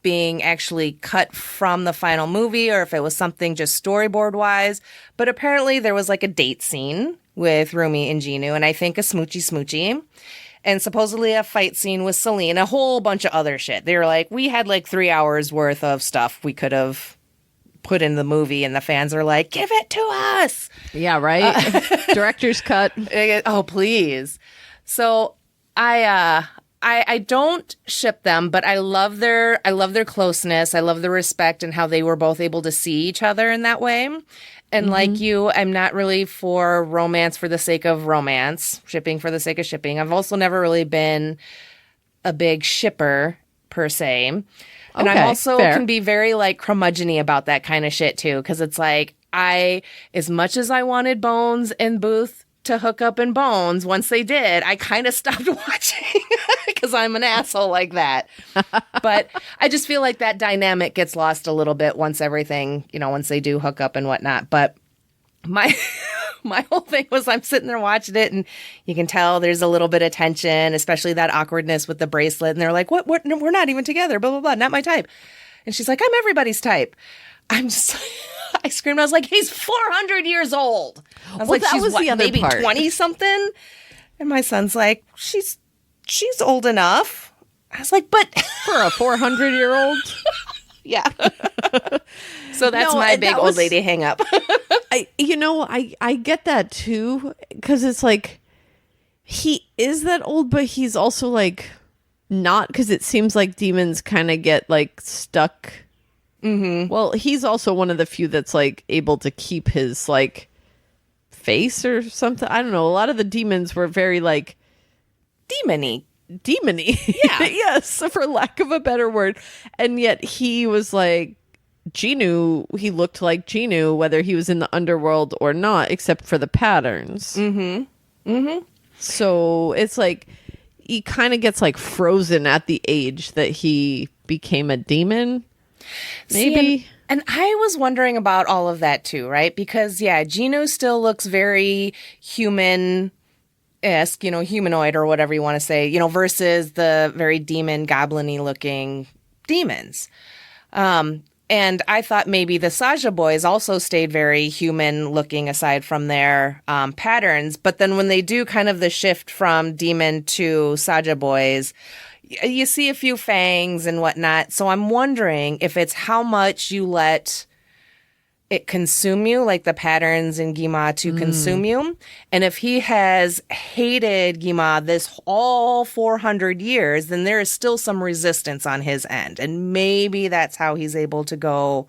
being actually cut from the final movie or if it was something just storyboard wise, but apparently there was like a date scene with Rumi and Jinu, and I think a smoochy, and supposedly a fight scene with Celine, a whole bunch of other shit. They were like, we had like 3 hours worth of stuff we could have put in the movie, and the fans are like, give it to us. Yeah, right. Director's cut. Oh, please. So I don't ship them, but I love their closeness. I love the respect and how they were both able to see each other in that way. And like you, I'm not really for romance for the sake of romance, shipping for the sake of shipping. I've also never really been a big shipper per se. And I'm also fair. can be very like curmudgeon-y about that kind of shit too. Cause it's like, as much as I wanted Bones and Booth to hook up in Bones, once they did, I kind of stopped watching because I'm an asshole like that. But I just feel like that dynamic gets lost a little bit once everything, once they do hook up and whatnot. But my whole thing was I'm sitting there watching it, and you can tell there's a little bit of tension, especially that awkwardness with the bracelet. And they're like, what? No, we're not even together, blah, blah, blah. Not my type. And she's like, I'm everybody's type. I screamed. I was like, he's 400 years old. I was like, that she's was the other maybe part. 20 something. And my son's like, she's old enough. I was like, but For a 400-year-old? yeah. So that's No, my that big old was- lady hang up. I get that too, because it's like, he is that old, but he's also like not, because it seems like demons kind of get like stuck. Well, he's also one of the few that's like able to keep his like face or something. I don't know. A lot of the demons were very like Demony. Yeah. Yes, for lack of a better word. And yet he was like Genu. He looked like Genu, whether he was in the underworld or not, except for the patterns. So it's like he kind of gets like frozen at the age that he became a demon. Maybe. See, and I was wondering about all of that too, right? Because Gino still looks very human-esque, humanoid or whatever you want to say, versus the very demon goblin-y looking demons. And I thought maybe the Saja boys also stayed very human looking aside from their patterns. But then when they do kind of the shift from demon to Saja boys, you see a few fangs and whatnot. So I'm wondering if it's how much you let it consume you, like the patterns in Gima to consume you. And if he has hated Gima this all 400 years, then there is still some resistance on his end. And maybe that's how he's able to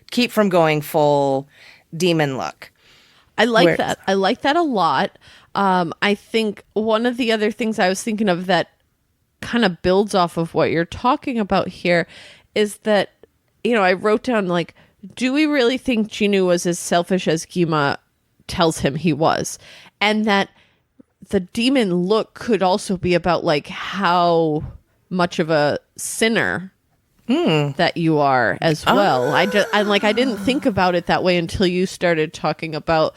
keep from going full demon look. I like that. I like that a lot. I think one of the other things I was thinking of that kind of builds off of what you're talking about here is that, I wrote down like, do we really think Jinwoo was as selfish as Gima tells him he was? And that the demon look could also be about like how much of a sinner that you are as well. I didn't think about it that way until you started talking about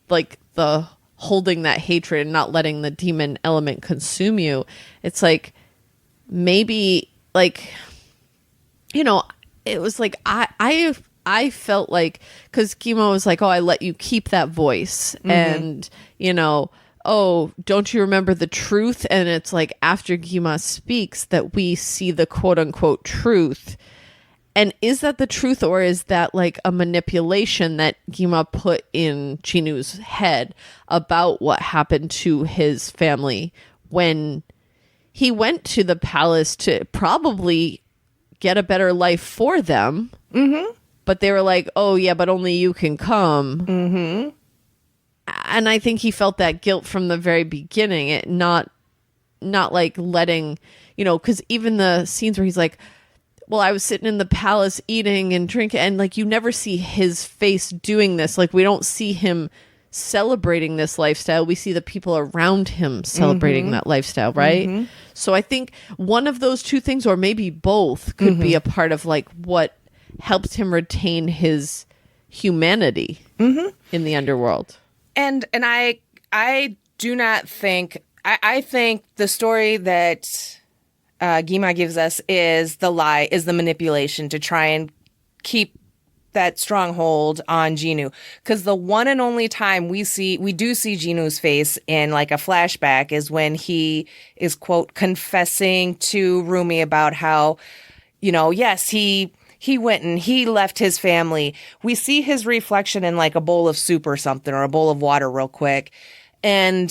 like the holding that hatred and not letting the demon element consume you. It's like maybe like, it was like I felt like, because Gima was like, oh, I let you keep that voice. And, oh, don't you remember the truth? And it's like after Gima speaks that we see the quote unquote truth. And is that the truth, or is that like a manipulation that Gima put in Jinwoo's head about what happened to his family when he went to the palace to probably get a better life for them? But they were like, oh, yeah, but only you can come. And I think he felt that guilt from the very beginning. It not like letting, because even the scenes where he's like, well, I was sitting in the palace eating and drinking. And like, you never see his face doing this. Like, we don't see him celebrating this lifestyle. We see the people around him celebrating that lifestyle, right? So I think one of those two things, or maybe both, could be a part of like what helped him retain his humanity in the underworld. And I do not think, I think the story that Gima gives us is the lie, is the manipulation to try and keep that stronghold on Jinwoo. Because the one and only time we do see Jinwoo's face in like a flashback is when he is, quote, confessing to Rumi about how, yes, he went and he left his family. We see his reflection in like a bowl of soup or something, or a bowl of water real quick. And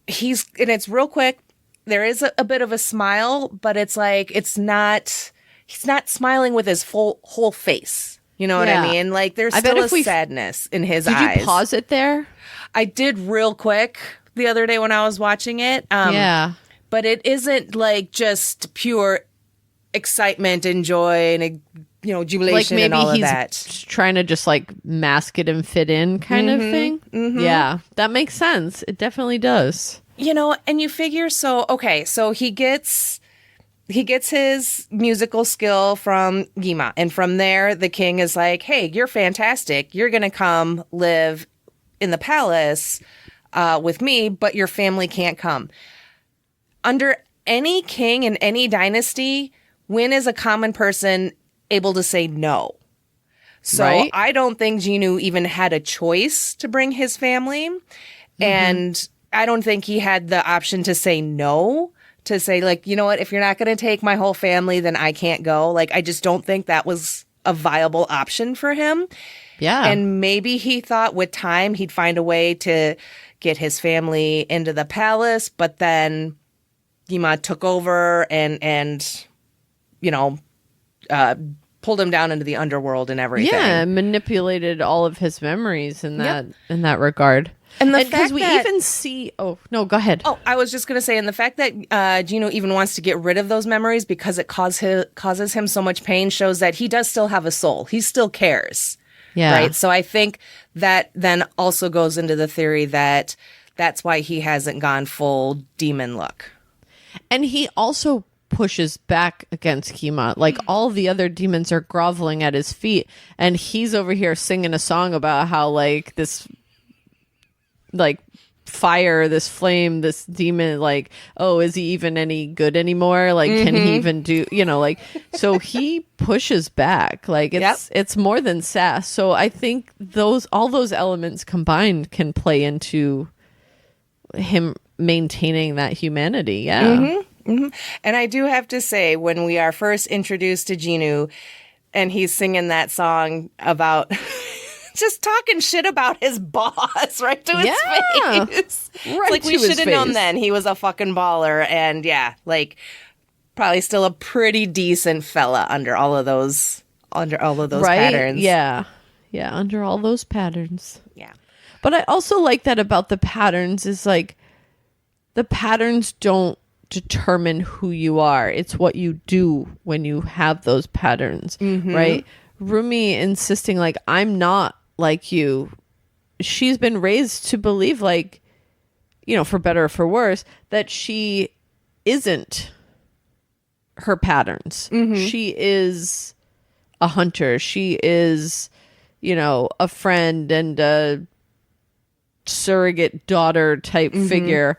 it's real quick. There is a bit of a smile, but it's like, he's not smiling with his whole face. You know what I mean? Like there's still a sadness in his eyes. Did you pause it there? I did real quick the other day when I was watching it. But it isn't like just pure excitement and joy and jubilation, like and all of that. Trying to just like mask it and fit in kind of thing. Yeah, that makes sense. It definitely does. And you figure, so he gets his musical skill from Gima, and from there the king is like, hey, you're fantastic, you're gonna come live in the palace with me, but your family can't come. Under any king in any dynasty, when is a common person able to say no? So right? I don't think Jinwoo even had a choice to bring his family. And I don't think he had the option to say no, to say like, you know what, if you're not going to take my whole family, then I can't go. Like, I just don't think that was a viable option for him. Yeah. And maybe he thought with time he'd find a way to get his family into the palace, but then Gima took over and pulled him down into the underworld and everything. Yeah, manipulated all of his memories in that regard. And because we even see, oh no, go ahead. Oh, I was just gonna say, and the fact that Jinwoo even wants to get rid of those memories because it causes him so much pain shows that he does still have a soul. He still cares. Yeah. Right. So I think that then also goes into the theory that that's why he hasn't gone full demon look. And he also pushes back against Gima. Like all the other demons are groveling at his feet, and he's over here singing a song about how like this like fire, this flame, this demon, like, oh, is he even any good anymore? Like, can he even do, like, so he pushes back. Like, it's more than sass. So I think all those elements combined can play into him maintaining that humanity. Yeah. And I do have to say, when we are first introduced to Genu and he's singing that song about just talking shit about his boss right to his face. Right, like, we should have known then he was a fucking baller. And like, probably still a pretty decent fella under all of those patterns. Yeah. Yeah, under all those patterns. Yeah. But I also like that about the patterns is like, the patterns don't determine who you are. It's what you do when you have those patterns, right? Rumi insisting, like, I'm not like you. She's been raised to believe, like, for better or for worse, that she isn't her patterns. She is a hunter. She is, a friend and a surrogate daughter type figure.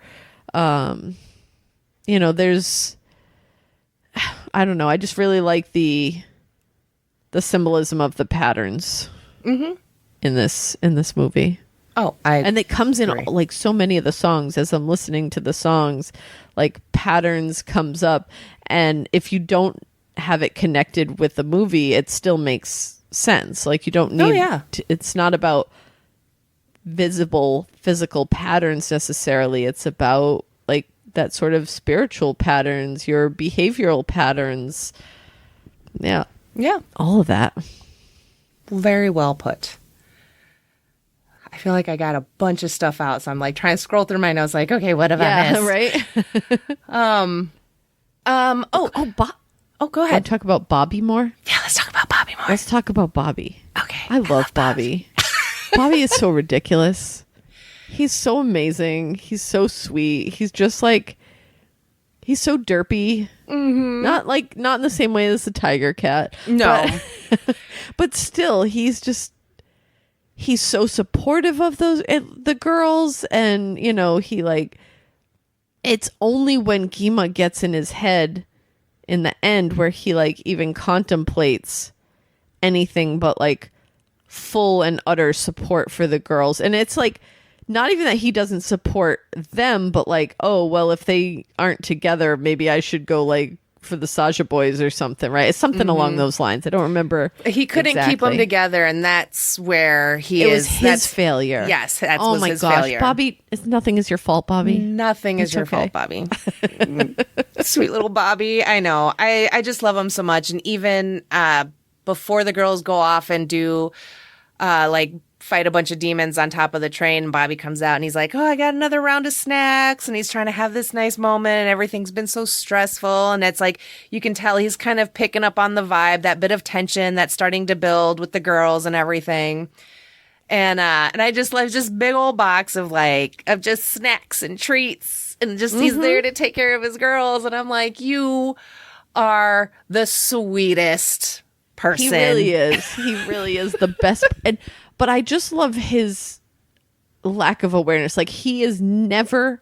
There's, I don't know. I just really like the symbolism of the patterns in this movie. Oh, and it comes in like so many of the songs. As I'm listening to the songs, like, patterns comes up, and if you don't have it connected with the movie, it still makes sense. Like, you don't need. It's not about visible physical patterns necessarily. It's about, like, that sort of spiritual patterns, your behavioral patterns. Yeah. All of that. Very well put. I feel like I got a bunch of stuff out, so I'm like trying to scroll through my notes, like, okay, what have I missed? Right. Go ahead. Talk about Bobby more. Yeah, let's talk about Bobby more. Let's talk about Bobby. Okay. I love Bobby. Bobby is so ridiculous. He's so amazing. He's so sweet. He's just like, he's so derpy. Not in the same way as the tiger cat. No. But still, he's so supportive of the girls. And, he, like, it's only when Gima gets in his head in the end where he, like, even contemplates anything but, like, full and utter support for the girls. And it's like, not even that he doesn't support them, but like, oh, well, if they aren't together, maybe I should go, like, for the Saja boys or something, right? It's something along those lines. I don't remember. He couldn't keep them together, and that's where it was his failure. Yes, that was his failure. Bobby, nothing is your fault, Bobby. Nothing is your fault, Bobby. Sweet little Bobby. I know. I just love him so much. And even before the girls go off and do like fight a bunch of demons on top of the train, Bobby comes out and he's like, oh, I got another round of snacks, and he's trying to have this nice moment, and everything's been so stressful, and it's like, you can tell he's kind of picking up on the vibe, that bit of tension that's starting to build with the girls and everything. And I just love just big old box of just snacks and treats, and just he's there to take care of his girls, and I'm like, you are the sweetest person. He really is. He really is the best. But I just love his lack of awareness. Like, he has no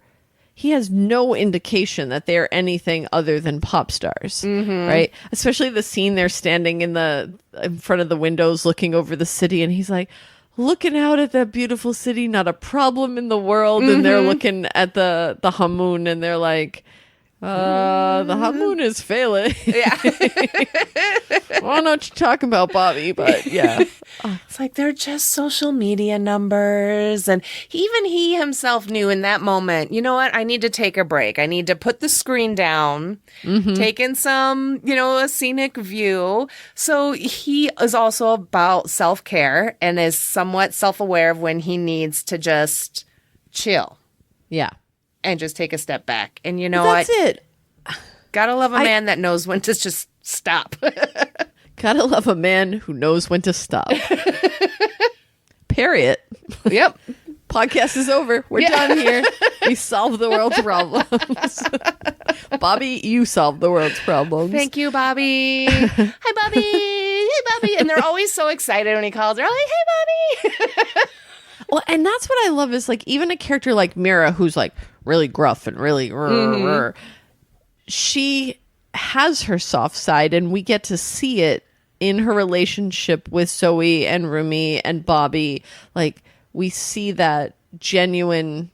indication that they're anything other than pop stars, right? Especially the scene they're standing in front of the windows looking over the city, and he's like, looking out at that beautiful city, not a problem in the world. And they're looking at the Honmoon, and they're like, the Honmoon is failing. Yeah. I don't know what you're talking about, Bobby, but yeah. It's like, they're just social media numbers. And even he himself knew in that moment, you know what? I need to take a break. I need to put the screen down, take in some, a scenic view. So he is also about self-care and is somewhat self-aware of when he needs to just chill. Yeah. And just take a step back. And you know what? That's it. Gotta love a man that knows when to just stop. Gotta love a man who knows when to stop. Period. Yep. Podcast is over. We're done here. We solved the world's problems. Bobby, you solved the world's problems. Thank you, Bobby. Hi, Bobby. Hey, Bobby. And they're always so excited when he calls. They're like, hey, Bobby. Well, and that's what I love is like even a character like Mira, who's like really gruff and really, she has her soft side, and we get to see it in her relationship with Zoe and Rumi and Bobby. Like we see that genuine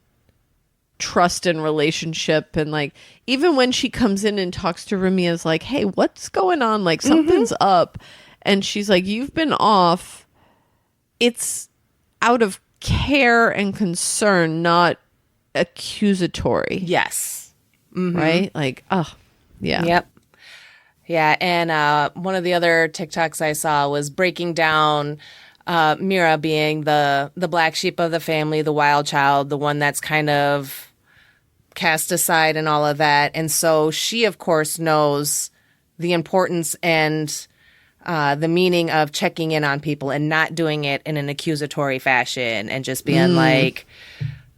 trust and relationship, and like even when she comes in and talks to Rumi is like, hey, what's going on? Like something's up. And she's like, you've been off. It's out of care and concern, not accusatory. Yes. Right? Like, oh, yeah. Yep. Yeah. And one of the other TikToks I saw was breaking down Mira being the black sheep of the family, the wild child, the one that's kind of cast aside and all of that. And so she, of course, knows the importance and the meaning of checking in on people and not doing it in an accusatory fashion and just being like,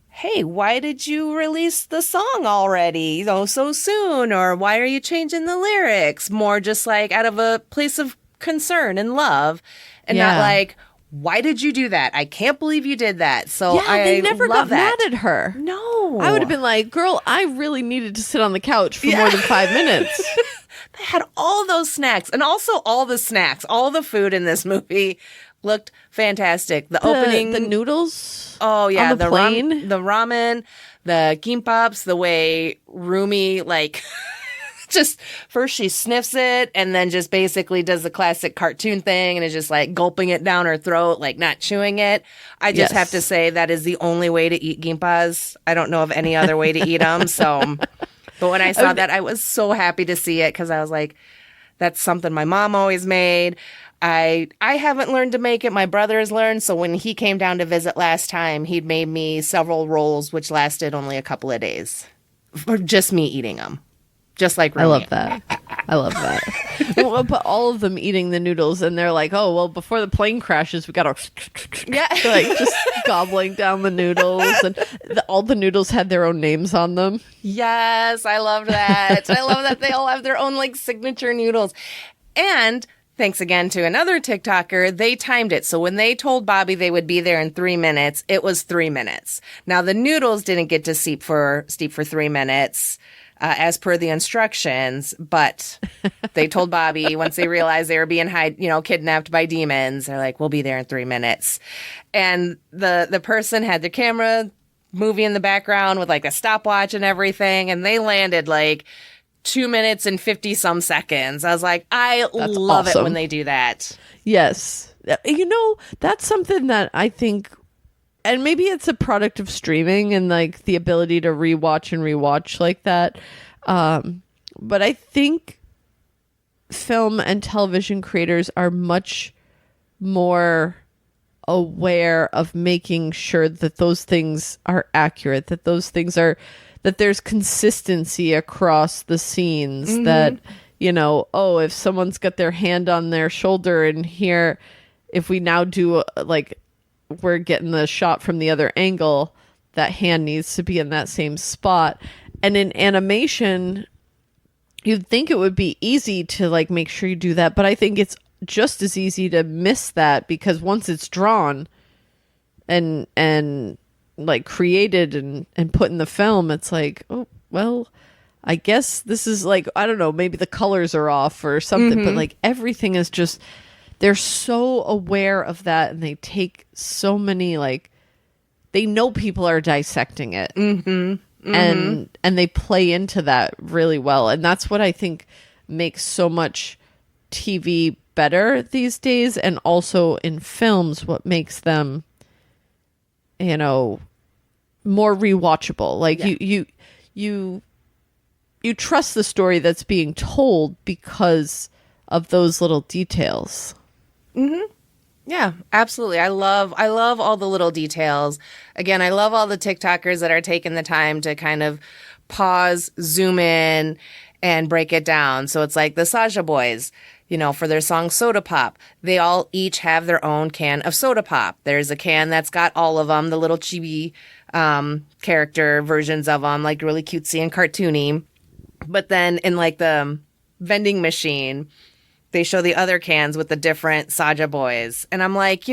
hey, why did you release the song already, so soon? Or why are you changing the lyrics? More just like out of a place of concern and love, and not like, why did you do that? I can't believe you did that. So they never got that. mad at her. No. I would have been like, girl, I really needed to sit on the couch for more than 5 minutes. They had all those snacks, and also all the snacks, all the food in this movie looked fantastic. The opening, the noodles. Oh yeah, on the plane, the ramen, the gimpops, the way Rumi like just first she sniffs it and then just basically does the classic cartoon thing and is just like gulping it down her throat, like not chewing it. I just have to say that is the only way to eat gimpas. I don't know of any other way to eat them. So, but when I saw that, I was so happy to see it because I was like, that's something my mom always made. I haven't learned to make it. My brother has learned. So when he came down to visit last time, he'd made me several rolls, which lasted only a couple of days for just me eating them. Just like Rumi. I love that. I love that. Well, but all of them eating the noodles, and they're like, "Oh, well, before the plane crashes, we got to like just gobbling down the noodles." And all the noodles had their own names on them. Yes, I love that. I love that they all have their own like signature noodles. And thanks again to another TikToker, they timed it. So when they told Bobby they would be there in 3 minutes, it was 3 minutes. Now the noodles didn't get to steep for 3 minutes. As per the instructions, but they told Bobby once they realized they were being kidnapped by demons, they're like, we'll be there in 3 minutes. And the person had their camera movie in the background with like a stopwatch and everything, and they landed like 2 minutes and 50 some seconds. I was like, That's love awesome. It when they do that. Yes. That's something that I think, and maybe it's a product of streaming and like the ability to rewatch like that. But I think film and television creators are much more aware of making sure that those things are accurate, that those things are, that there's consistency across the scenes, that, if someone's got their hand on their shoulder and here, if we now do we're getting the shot from the other angle, that hand needs to be in that same spot. And in animation, you'd think it would be easy to like make sure you do that, but I think it's just as easy to miss that, because once it's drawn and like created and put in the film, it's like, oh, well, I guess this is like, I don't know, maybe the colors are off or something, but like everything is just, they're so aware of that, and they take so many, like, they know people are dissecting it, and they play into that really well, and that's what I think makes so much TV better these days, and also in films, what makes them, more rewatchable. Like you trust the story that's being told because of those little details. Yeah, absolutely. I love all the little details. Again, I love all the TikTokers that are taking the time to kind of pause, zoom in, and break it down. So it's like the Saja Boys, for their song Soda Pop, they all each have their own can of soda pop. There's a can that's got all of them, the little chibi character versions of them, like really cutesy and cartoony. But then in like the vending machine, they show the other cans with the different Saja Boys. And I'm like,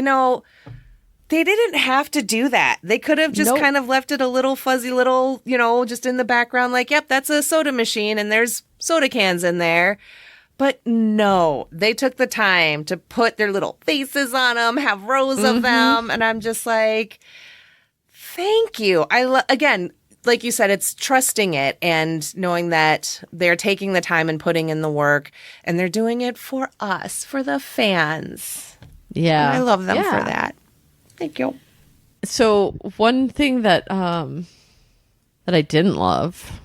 they didn't have to do that. They could have just kind of left it a little fuzzy little, just in the background, like, yep, that's a soda machine and there's soda cans in there. But no, they took the time to put their little faces on them, have rows of them. And I'm just like, thank you. Again, like you said, it's trusting it and knowing that they're taking the time and putting in the work and they're doing it for us, for the fans. Yeah. And I love them for that. Thank you. So one thing that that I didn't love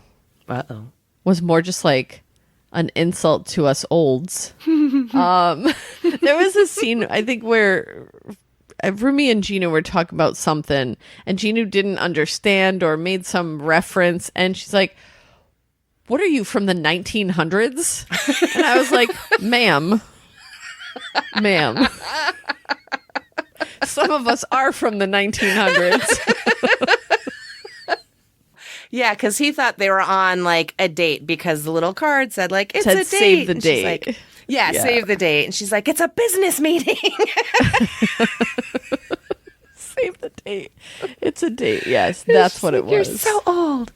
was more just like an insult to us olds. There was a scene, I think, where Rumi and Gina were talking about something and Gina didn't understand or made some reference and she's like, what are you, from the 1900s? And I was like, ma'am. Some of us are from the 1900s. Yeah, because he thought they were on like a date because the little card said like, it's a date. Save the and date. She's like, yeah, save the date. And she's like, it's a business meeting. Save the date. It's a date. Yes, that's what it was. You're so old.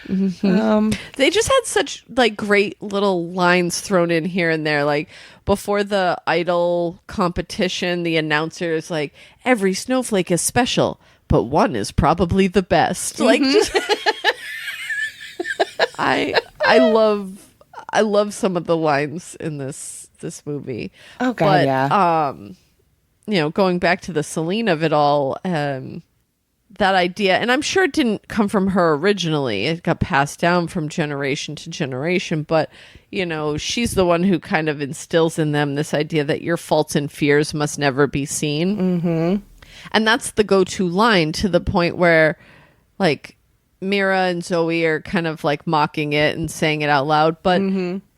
They just had such like great little lines thrown in here and there. Like before the idol competition, the announcer is like, every snowflake is special, but one is probably the best. Like just I love some of the lines in this movie. Oh god, yeah. Going back to the Celine of it all, that idea, and I'm sure it didn't come from her originally. It got passed down from generation to generation, but she's the one who kind of instills in them this idea that your faults and fears must never be seen. Mm-hmm. And that's the go-to line, to the point where like Mira and Zoe are kind of like mocking it and saying it out loud. But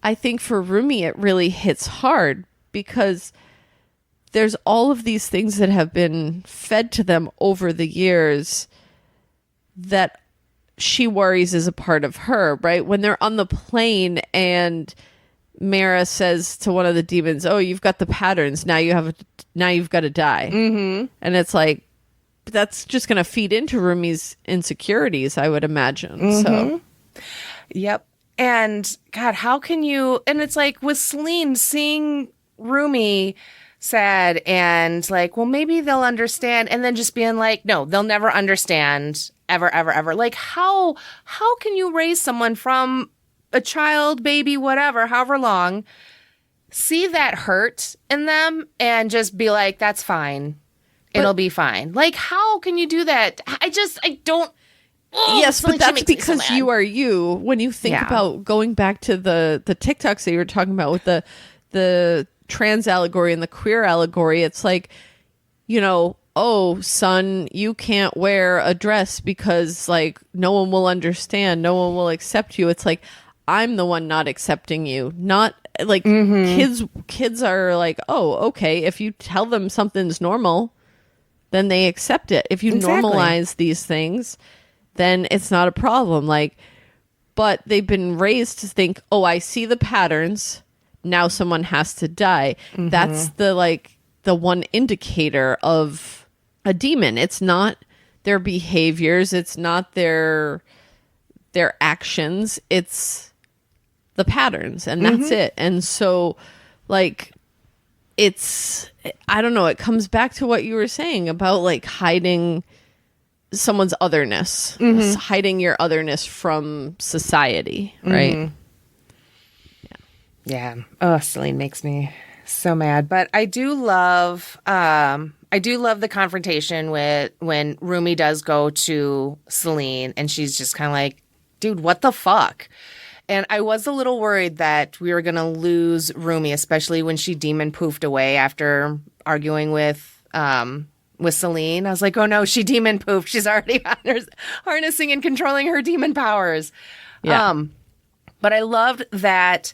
I think for Rumi, it really hits hard because there's all of these things that have been fed to them over the years that she worries is a part of her, right? When they're on the plane and Mira says to one of the demons, oh, you've got the patterns. Now you've got to die. Mm-hmm. And it's like, that's just going to feed into Rumi's insecurities, I would imagine. Mm-hmm. So, yep. And God, how can you? And it's like with Celine, seeing Rumi sad and like, well, maybe they'll understand, and then just being like, no, they'll never understand, ever, ever, ever. Like, how can you raise someone from a child, baby, whatever, however long, see that hurt in them, and just be like, that's fine. It'll be fine. Like, how can you do that? I don't. Oh, yes, but that's because you are you. When you think about going back to the TikToks that you were talking about with the trans allegory and the queer allegory, it's like, oh, son, you can't wear a dress because like no one will understand, no one will accept you. It's like, I'm the one not accepting you, not like kids are like, oh, okay, if you tell them something's normal, then they accept it. If you normalize these things, then it's not a problem. Like, but they've been raised to think, oh, I see the patterns, now someone has to die. Mm-hmm. That's the one indicator of a demon. It's not their behaviors, it's not their actions, it's the patterns, and that's it. And so like, it's, I don't know, it comes back to what you were saying about like hiding someone's otherness, hiding your otherness from society, right? Yeah. Oh, Celine makes me so mad. But I do love the confrontation with when Rumi does go to Celine and she's just kind of like, dude, what the fuck? And I was a little worried that we were going to lose Rumi, especially when she demon poofed away after arguing with Celine. I was like, oh no, she demon poofed. She's already harnessing and controlling her demon powers. Yeah. But I loved that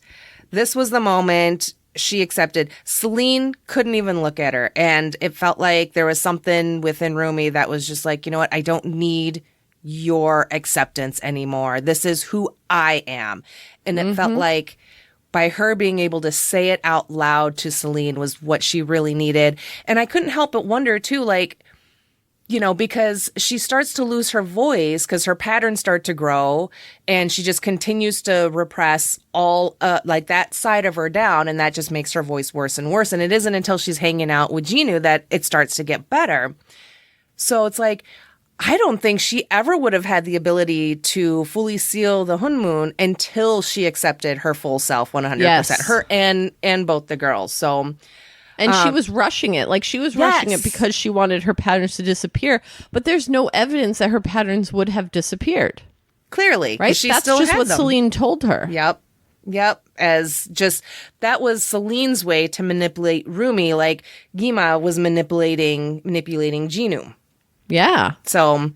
this was the moment she accepted. Celine couldn't even look at her. And it felt like there was something within Rumi that was just like, you know what? I don't need your acceptance anymore. This is who I am. And it felt like by her being able to say it out loud to Celine was what she really needed. And I couldn't help but wonder too, like, because she starts to lose her voice because her patterns start to grow and she just continues to repress all like that side of her down. And that just makes her voice worse and worse. And it isn't until she's hanging out with Jinu that it starts to get better. So it's like, I don't think she ever would have had the ability to fully seal the Honmoon until she accepted her full self 100%. Yes. Her and both the girls. So... And she was rushing it. Like, she was rushing it because she wanted her patterns to disappear. But there's no evidence that her patterns would have disappeared. Clearly. Right? She That's still just had what them. Celine told her. Yep. As just, that was Celine's way to manipulate Rumi, like Gima was manipulating Jinu. Yeah. So,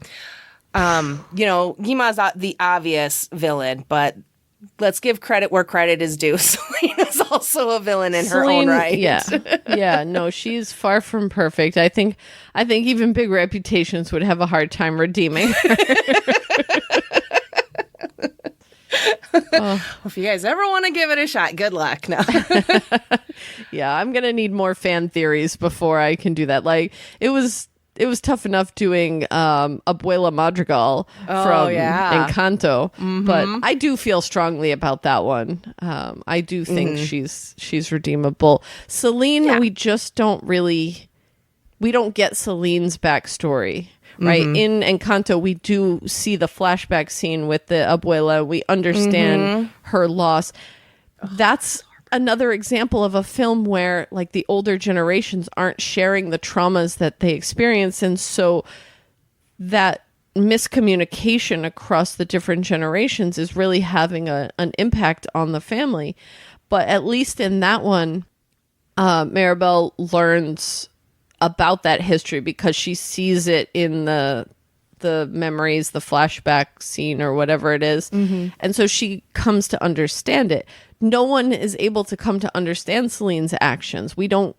Gima's the obvious villain, but let's give credit where credit is due. Celine is also a villain in her own right. Yeah. No, she's far from perfect. I think even big reputations would have a hard time redeeming her. If you guys ever want to give it a shot, good luck. No. Yeah, I'm gonna need more fan theories before I can do that. Like, it was tough enough doing Abuela Madrigal from Encanto, but I do feel strongly about that one. I do think she's redeemable. Celine, we just don't get Celine's backstory. Right. In Encanto, we do see the flashback scene with the Abuela. We understand her loss. That's another example of a film where, like, the older generations aren't sharing the traumas that they experience. And so that miscommunication across the different generations is really having an impact on the family. But at least in that one, Maribel learns about that history because she sees it in the memories, the flashback scene or whatever it is. And so she comes to understand it. No one is able to come to understand Celine's actions. I don't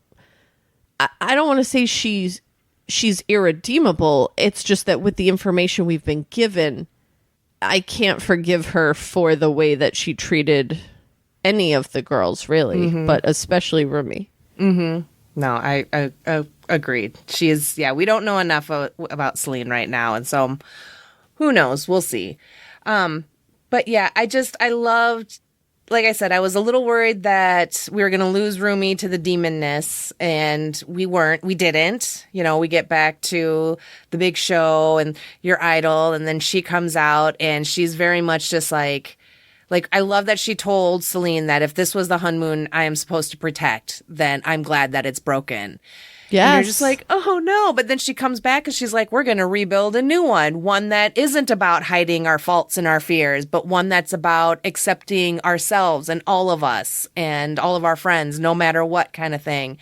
want to say she's irredeemable. It's just that with the information we've been given, I can't forgive her for the way that she treated any of the girls, really, but especially Rumi. No, I agreed. She is, we don't know enough about Celine right now. And so who knows? We'll see. But yeah, I loved, like I said, I was a little worried that we were going to lose Rumi to the demonness, and we didn't. We get back to the big show and your idol, and then she comes out and she's very much just like, I love that she told Celine that if this was the Honmoon I am supposed to protect, then I'm glad that it's broken. Yeah. And you're just like, oh no. But then she comes back and she's like, we're going to rebuild a new one that isn't about hiding our faults and our fears, but one that's about accepting ourselves and all of us and all of our friends, no matter what kind of thing.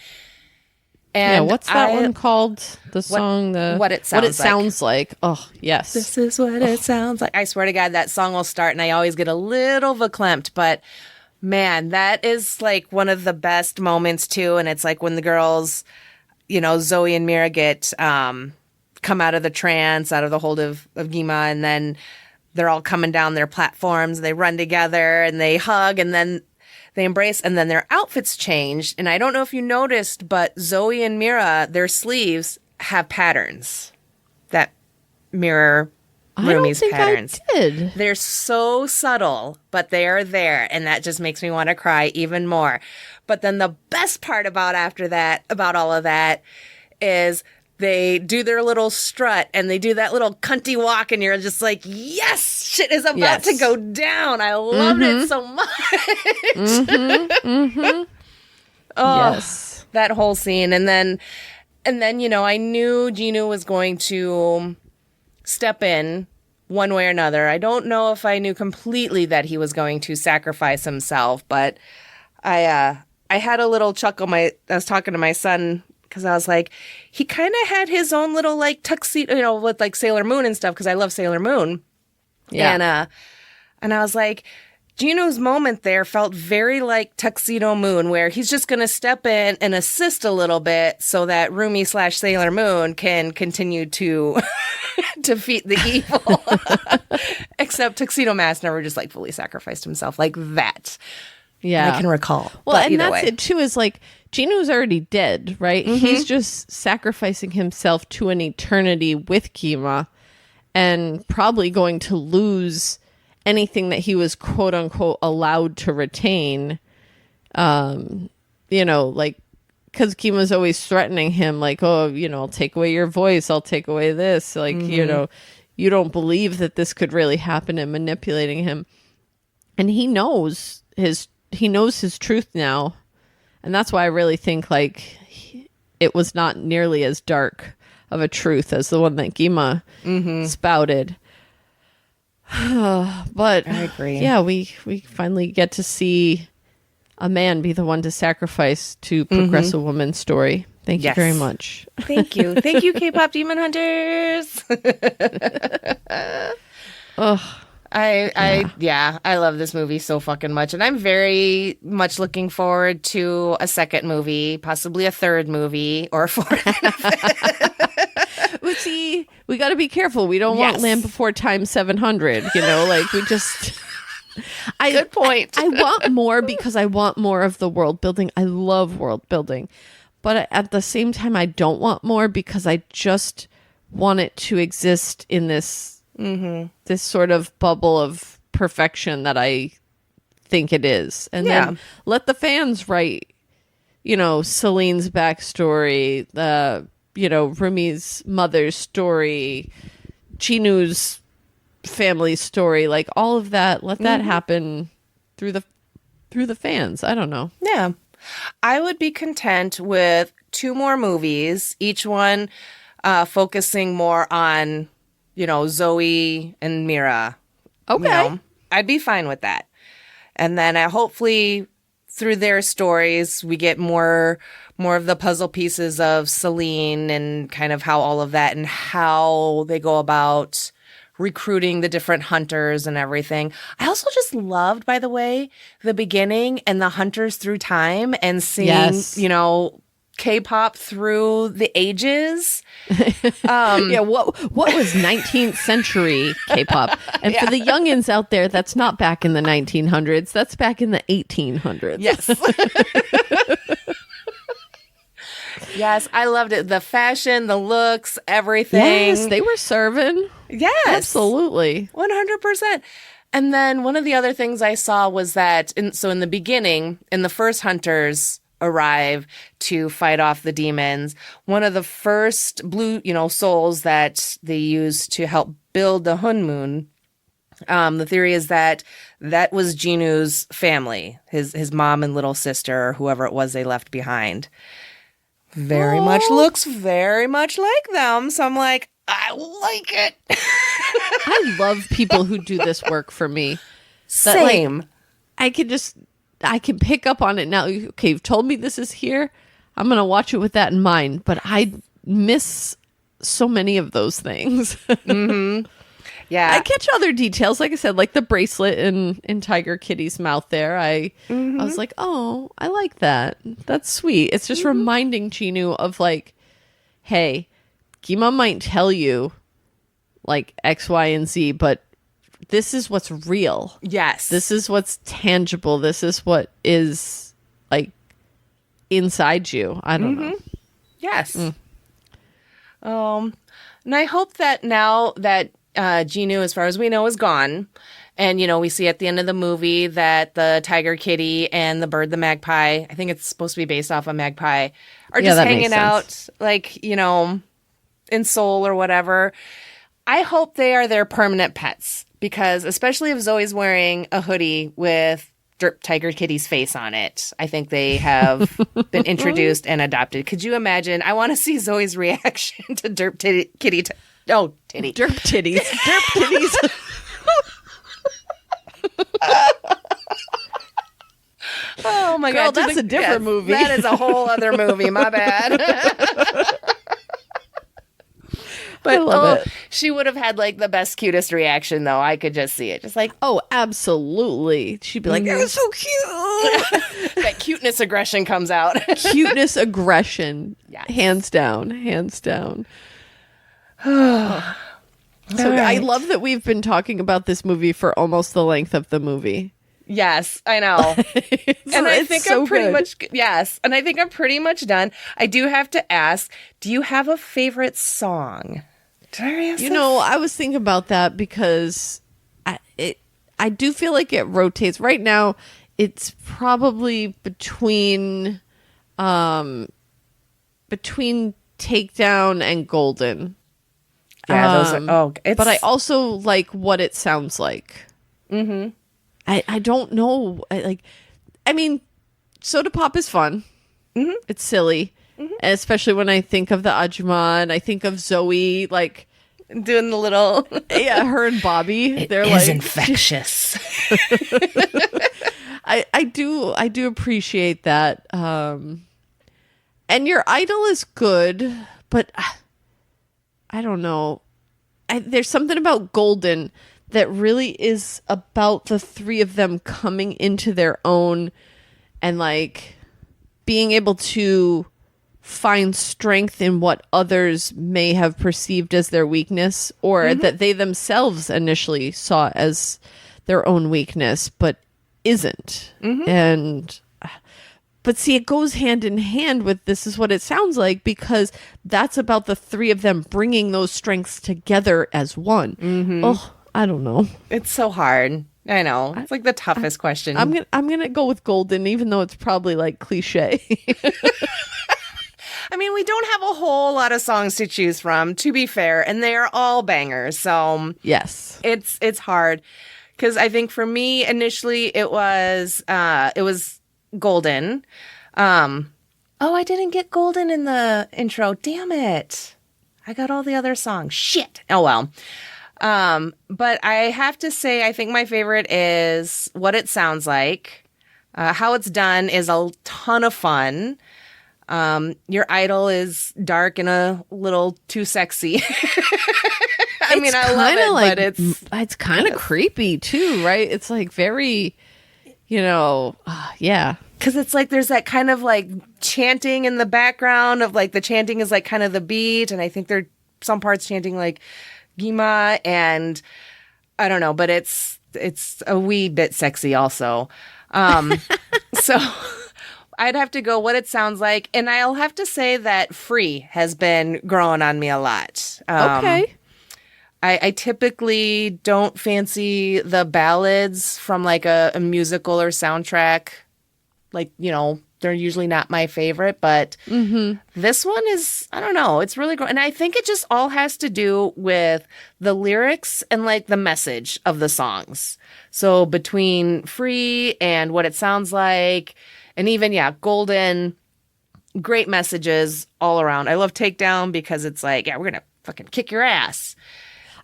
And what's that one called? The song, What It Sounds Like. Oh, yes. This is what it sounds like. I swear to God, that song will start and I always get a little verklempt, but man, that is like one of the best moments too. And it's like when the girls, Zoe and Mira come out of the trance, out of the hold of Gima, and then they're all coming down their platforms, they run together and they hug and then they embrace, and then their outfits changed. And I don't know if you noticed, but Zoe and Mira, their sleeves have patterns that mirror Rumi's patterns. I did. They're so subtle, but they are there. And that just makes me want to cry even more. But then the best part about all of that, is they do their little strut and they do that little cunty walk and you're just like, yes, shit is about to go down. I loved it so much. Yes. That whole scene. And then, I knew Jinu was going to step in one way or another. I don't know if I knew completely that he was going to sacrifice himself, but I had a little chuckle. I was talking to my son because I was like, he kind of had his own little like tuxedo, with like Sailor Moon and stuff, because I love Sailor Moon. Yeah. And I was like, Gino's moment there felt very like Tuxedo Moon, where he's just going to step in and assist a little bit so that Rumi / Sailor Moon can continue to defeat the evil. Except Tuxedo Mask never just like fully sacrificed himself like that. Yeah. I can recall. Well, but and either that's way. it too, is like Jinu's already dead, right? He's just sacrificing himself to an eternity with Kima and probably going to lose anything that he was quote unquote allowed to retain. Like, because Kima's always threatening him, like, oh, I'll take away your voice, I'll take away this, like, you don't believe that this could really happen, and manipulating him. And he knows his truth now, and that's why I really think like it was not nearly as dark of a truth as the one that Kima spouted. But I agree. Yeah, we finally get to see a man be the one to sacrifice to progress a woman's story. Thank you very much. Thank you. Thank you, K-Pop Demon Hunters. I love this movie so fucking much. And I'm very much looking forward to a second movie, possibly a third movie or a fourth. But see, we got to be careful. We don't want Land Before Time 700, like we just... Good point. I want more because I want more of the world building. I love world building. But at the same time, I don't want more because I just want it to exist in this this sort of bubble of perfection that I think it is. And then let the fans write, Celine's backstory, Rumi's mother's story, Chinu's family story, like all of that. Let that happen through the fans. I don't know. Yeah. I would be content with 2 more movies, each one focusing more on, Zoe and Mira. Okay. I'd be fine with that. And then hopefully through their stories, we get more of the puzzle pieces of Celine and kind of how all of that and how they go about recruiting the different hunters and everything. I also just loved, by the way, the beginning and the hunters through time and seeing, K-pop through the ages. What was 19th century K-pop? And for the youngins out there, that's not back in the 1900s. That's back in the 1800s. Yes. Yes, I loved it. The fashion, the looks, everything. Yes, they were serving. Yes. Absolutely. 100%. And then one of the other things I saw was that, in the beginning, in the first hunters arrive to fight off the demons, one of the first blue, souls that they used to help build the Honmoon, the theory is that was Jinu's family, his mom and little sister, or whoever it was they left behind. Looks very much like them. So I'm like, I like it. I love people who do this work for me. Same. I can pick up on it now. Okay, you've told me this is here. I'm going to watch it with that in mind. But I miss so many of those things. Yeah. I catch other details, like I said, like the bracelet in Tiger Kitty's mouth there. I was like, oh, I like that. That's sweet. It's just reminding Chinu of like, hey, Kima might tell you like X, Y, and Z, but this is what's real. Yes. This is what's tangible. This is what is like inside you. I don't know. Yes. And I hope that now that Jinu, as far as we know, is gone. And, we see at the end of the movie that the tiger kitty and the bird, the magpie, I think it's supposed to be based off a magpie, are just hanging out, like, in Seoul or whatever. I hope they are their permanent pets because especially if Zoe's wearing a hoodie with Derp Tiger Kitty's face on it, I think they have been introduced and adopted. Could you imagine? I want to see Zoe's reaction to Derp Kitty. Titty. Derp titties. Derp titties. Oh my Girl, God. that's a different movie. That is a whole other movie. My bad. But I love it. She would have had like the best, cutest reaction though. I could just see it. Just like, oh, absolutely. She'd be like, you're so cute. That cuteness aggression comes out. Cuteness aggression. Yes. Hands down. So right. I love that we've been talking about this movie for almost the length of the movie. Yes, I know. And I think I'm pretty much, yes. And I think I'm pretty much done. I do have to ask, do you have a favorite song? Did I ask You this? know, I was thinking about that because I do feel like it rotates. Right now, it's probably between Takedown and Golden. Yeah, those are, but I also like What It Sounds Like. Mm-hmm. I don't know. I mean, Soda Pop is fun. Mm-hmm. It's silly. Mm-hmm. Especially when I think of the Ajumma and I think of Zoe, like doing the little yeah, her and Bobby. They're is like infectious. I do appreciate that. And Your Idol is good, but I don't know. There's something about Golden that really is about the three of them coming into their own and like being able to find strength in what others may have perceived as their weakness or that they themselves initially saw as their own weakness, but isn't. But see, it goes hand in hand with This Is What It Sounds Like, because that's about the three of them bringing those strengths together as one. Oh, I don't know. It's so hard. I know. It's like the toughest question. I'm gonna go with Golden, even though it's probably like cliche. I mean, we don't have a whole lot of songs to choose from, to be fair, and they are all bangers. So Yes, it's hard because I think for me initially it was Golden. I didn't get Golden in the intro. Damn it! I got all the other songs. Shit. Oh well. But I have to say, I think my favorite is What It Sounds Like. How It's Done is a ton of fun. Your Idol is dark and a little too sexy. I mean, I love it, but it's kind of creepy too, right? It's like very, yeah. Because it's like there's that kind of like chanting in the background of like the chanting is like kind of the beat, and I think there are some parts chanting like Gima, and I don't know, but it's a wee bit sexy also. So I'd have to go What It Sounds Like, and I'll have to say that Free has been growing on me a lot. Okay. I typically don't fancy the ballads from like a musical or soundtrack. Like, they're usually not my favorite, but this one is, I don't know, it's really great. And I think it just all has to do with the lyrics and like the message of the songs. So between Free and What It Sounds Like, and even, Golden, great messages all around. I love Takedown because it's like, we're going to fucking kick your ass.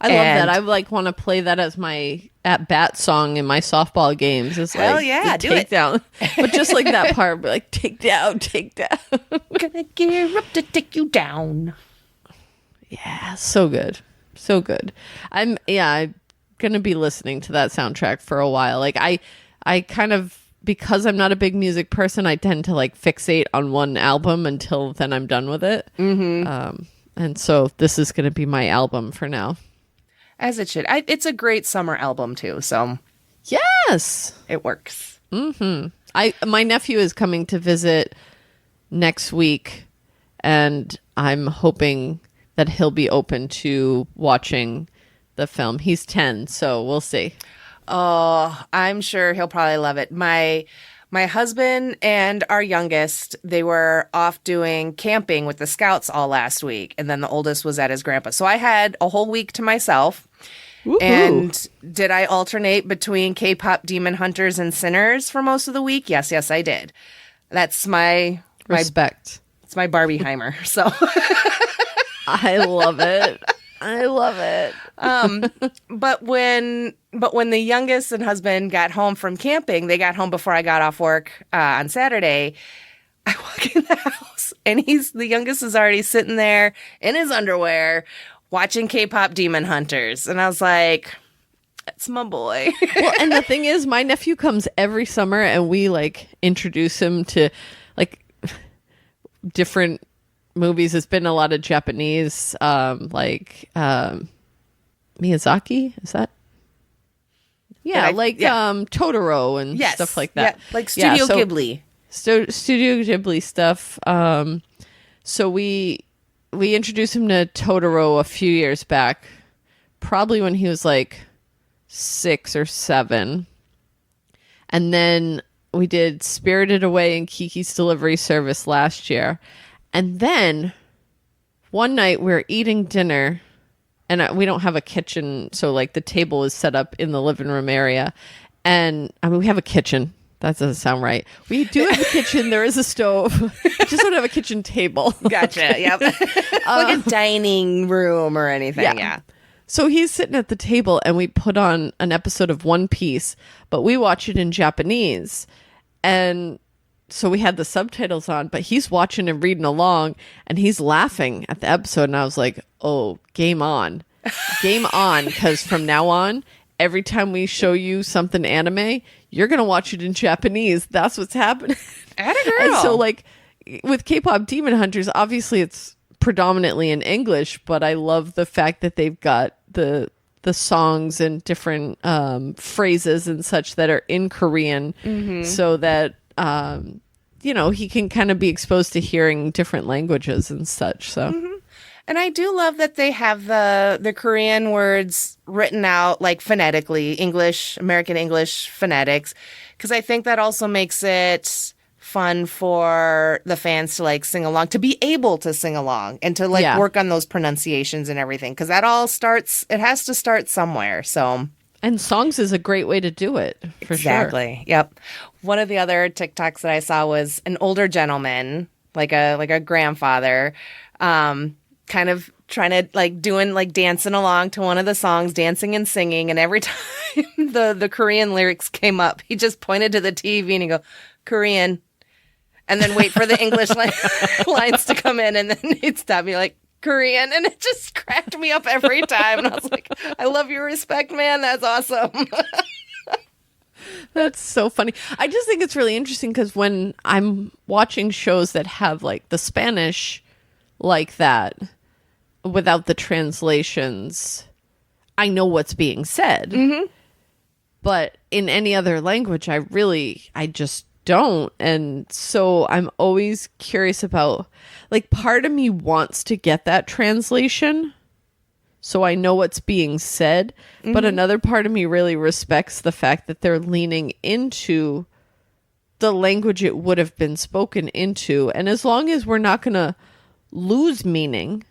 I love that. I like want to play that as my at-bat song in my softball games. It's hell like, yeah, do it. Takedown. But just like that part, like, take down. Gonna gear up to take you down. Yeah, so good. So good. I'm going to be listening to that soundtrack for a while. Like, I kind of, because I'm not a big music person, I tend to like fixate on one album until then I'm done with it. And so this is going to be my album for now. As it should. It's a great summer album too, so yes, it works. My nephew is coming to visit next week, and I'm hoping that he'll be open to watching the film. He's 10, so we'll see. Oh, I'm sure he'll probably love it. My husband and our youngest, they were off doing camping with the scouts all last week, and then the oldest was at his grandpa. So I had a whole week to myself. Woo-hoo. And did I alternate between K-pop Demon Hunters and Sinners for most of the week? Yes, I did. That's my respect. It's my Barbieheimer. So I love it. I love it. But when the youngest and husband got home from camping, they got home before I got off work on Saturday. I walk in the house and the youngest is already sitting there in his underwear watching K-pop Demon Hunters. And I was like, that's my boy. Well, and the thing is, my nephew comes every summer and we like introduce him to like different movies. It's been a lot of Japanese, like Miyazaki. Is that? Yeah, Totoro and stuff like that. Yeah, like Studio Ghibli. Studio Ghibli stuff. So we introduced him to Totoro a few years back, probably when he was like 6 or 7. And then we did Spirited Away and Kiki's Delivery Service last year. And then one night we were eating dinner, and we don't have a kitchen, so like the table is set up in the living room area. And I mean, we have a kitchen. That doesn't sound right. We do have a kitchen. There is a stove. Just don't have a kitchen table. Gotcha. Yep. Like a dining room or anything. Yeah. So he's sitting at the table, and we put on an episode of One Piece, but we watch it in Japanese. And so we had the subtitles on, but he's watching and reading along, and he's laughing at the episode. And I was like, oh, game on. Game on, because from now on, every time we show you something anime, you're going to watch it in Japanese. That's what's happening. Atta girl. And so, like, with K-Pop Demon Hunters, obviously it's predominantly in English, but I love the fact that they've got the songs and different phrases and such that are in Korean, so that he can kind of be exposed to hearing different languages and such. So and I do love that they have the Korean words written out like phonetically, American English phonetics, because I think that also makes it fun for the fans to like sing along, to be able to sing along and to like work on those pronunciations and everything, because that all it has to start somewhere. So, and songs is a great way to do it, for exactly. Sure. Yep. One of the other TikToks that I saw was an older gentleman, like a grandfather, kind of trying to like dancing along to one of the songs, dancing and singing, and every time the Korean lyrics came up, he just pointed to the TV and he go, Korean. And then wait for the English lines to come in, and then he'd stop me like, Korean. And it just cracked me up every time. And I was like, I love your respect, man. That's awesome. That's so funny. I just think it's really interesting because when I'm watching shows that have like the Spanish like that, without the translations, I know what's being said. Mm-hmm. But in any other language, I just don't. And so I'm always curious about, like, part of me wants to get that translation so I know what's being said, but another part of me really respects the fact that they're leaning into the language it would have been spoken into, and as long as we're not going to lose meaning,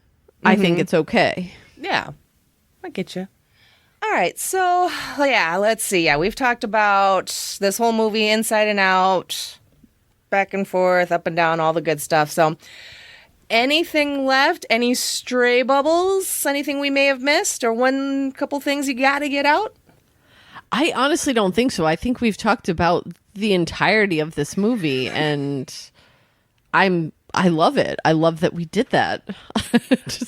I think it's okay. Yeah, I get you. All right, so, let's see. Yeah, we've talked about this whole movie inside and out, back and forth, up and down, all the good stuff. So, anything left? Any stray bubbles? Anything we may have missed? Or one couple things you got to get out? I honestly don't think so. I think we've talked about the entirety of this movie, and I love it. I love that we did that.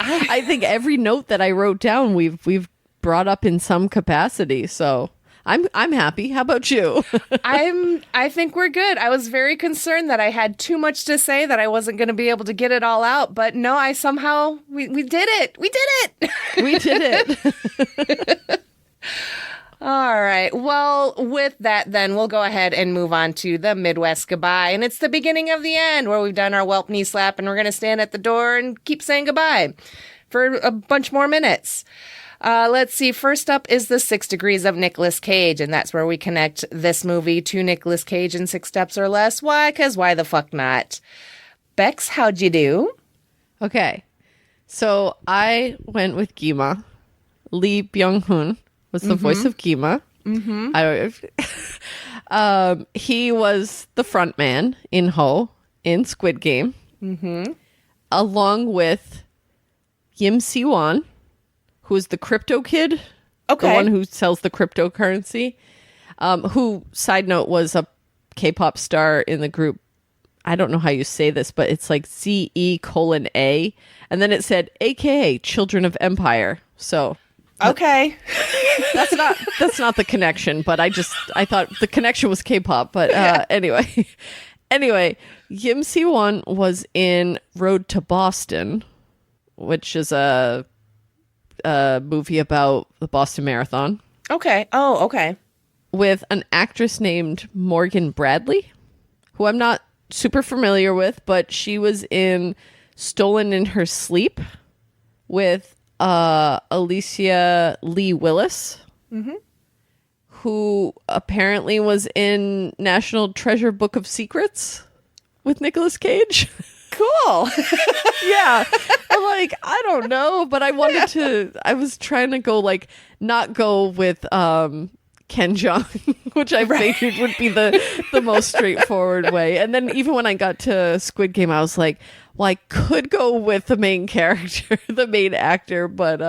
I think every note that I wrote down, we've brought up in some capacity. So I'm happy. How about you? I think we're good. I was very concerned that I had too much to say, that I wasn't going to be able to get it all out. But no, we did it. We did it. We did it. All right. Well, with that, then we'll go ahead and move on to the Midwest goodbye. And it's the beginning of the end, where we've done our whelp knee slap, and we're going to stand at the door and keep saying goodbye for a bunch more minutes. Let's see. First up is the 6 Degrees of Nicolas Cage, and that's where we connect this movie to Nicolas Cage in 6 steps or less. Why? Because why the fuck not? Bex, how'd you do? Okay. So I went with Gima. Lee Byung-hun was the voice of Gima. He was the front man in Ho in Squid Game, along with Yim Si-won, who is the crypto kid, the one who sells the cryptocurrency, who, side note, was a K-pop star in the group. I don't know how you say this, but it's like CE:A, and then it said AKA Children of Empire. So okay. That's not the connection, but I thought the connection was K-pop. But anyway, Yim Si-won was in Road to Boston, which is a movie about the Boston Marathon. Okay. Oh, okay. with an actress named Morgan Bradley, who I'm not super familiar with, but she was in Stolen in Her Sleep with Alicia Lee Willis, who apparently was in National Treasure Book of Secrets with Nicolas Cage. Cool. Yeah. I'm like, I don't know, but I was trying to go like, not go with Ken Jeong, which I figured would be the most straightforward way. And then even when I got to Squid Game, I was like, well, I could go with the main character, the main actor, but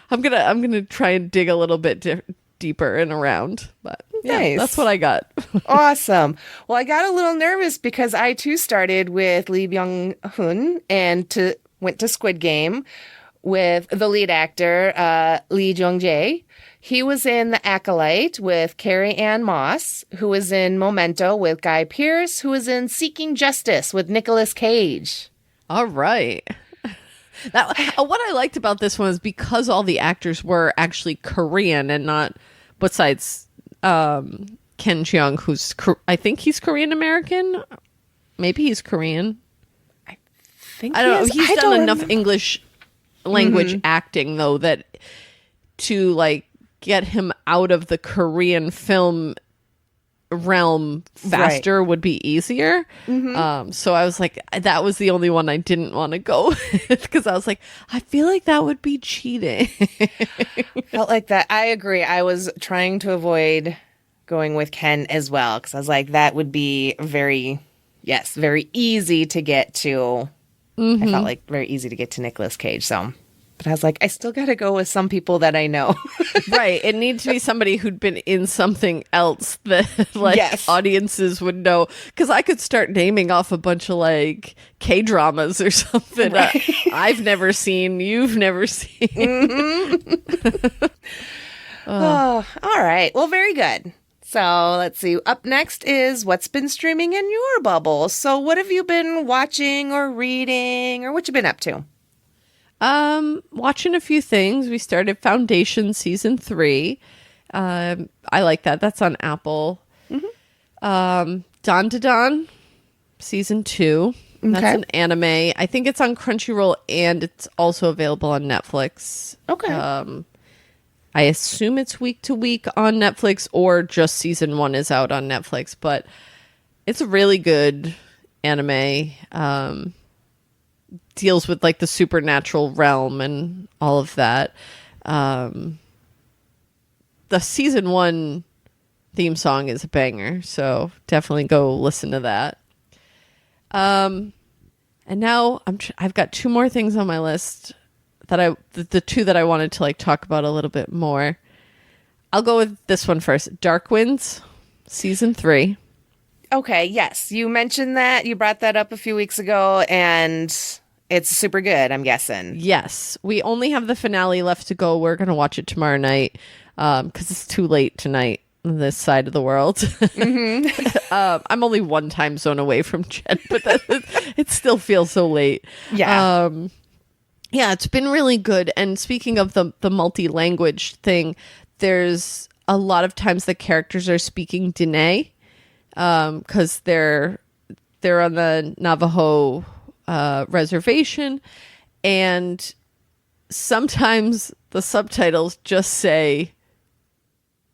I'm gonna try and dig a little bit deeper and around. But yeah, Nice. that's what I got. Awesome. Well, I got a little nervous because I too started with Lee Byung-hun and went to Squid Game with the lead actor, Lee Jung-jae. He was in The Acolyte with Carrie Ann Moss, who was in Memento with Guy Pearce, who was in Seeking Justice with Nicolas Cage. All right. What I liked about this one is because all the actors were actually Korean and not, besides Ken Jeong, who's, I think he's Korean American. Maybe he's Korean. I don't know. He's done enough English language acting, though, that to like get him out of the Korean film realm faster would be easier. So I was like, that was the only one I didn't want to go with because I was like, I feel like that would be cheating. Felt like that. I agree. I was trying to avoid going with Ken as well because I was like, that would be very easy to get to. I felt like very easy to get to Nicolas Cage. So, but I was like, I still got to go with some people that I know. Right. It needs to be somebody who'd been in something else that audiences would know. Because I could start naming off a bunch of like K-dramas or something I've never seen, you've never seen. Oh, all right. Well, very good. So let's see. Up next is what's been streaming in your bubble. So what have you been watching or reading or what you been up to? Watching a few things. We started Foundation season 3. I like that. That's on Apple. Don to Don season 2. That's an anime. I think it's on Crunchyroll and it's also available on Netflix. Okay. I assume it's week to week on Netflix or just season 1 is out on Netflix, but it's a really good anime. Deals with like the supernatural realm and all of that. The season 1 theme song is a banger, so definitely go listen to that. And now I've got 2 more things on my list that the 2 that I wanted to like talk about a little bit more. I'll go with this one first. Dark Winds, season 3. Okay, yes. You mentioned that. You brought that up a few weeks ago, and it's super good, I'm guessing. Yes. We only have the finale left to go. We're going to watch it tomorrow night because it's too late tonight on this side of the world. I'm only 1 time zone away from Jen, but it still feels so late. Yeah. Yeah, it's been really good. And speaking of the multi-language thing, there's a lot of times the characters are speaking Dene because they're on the Navajo reservation, and sometimes the subtitles just say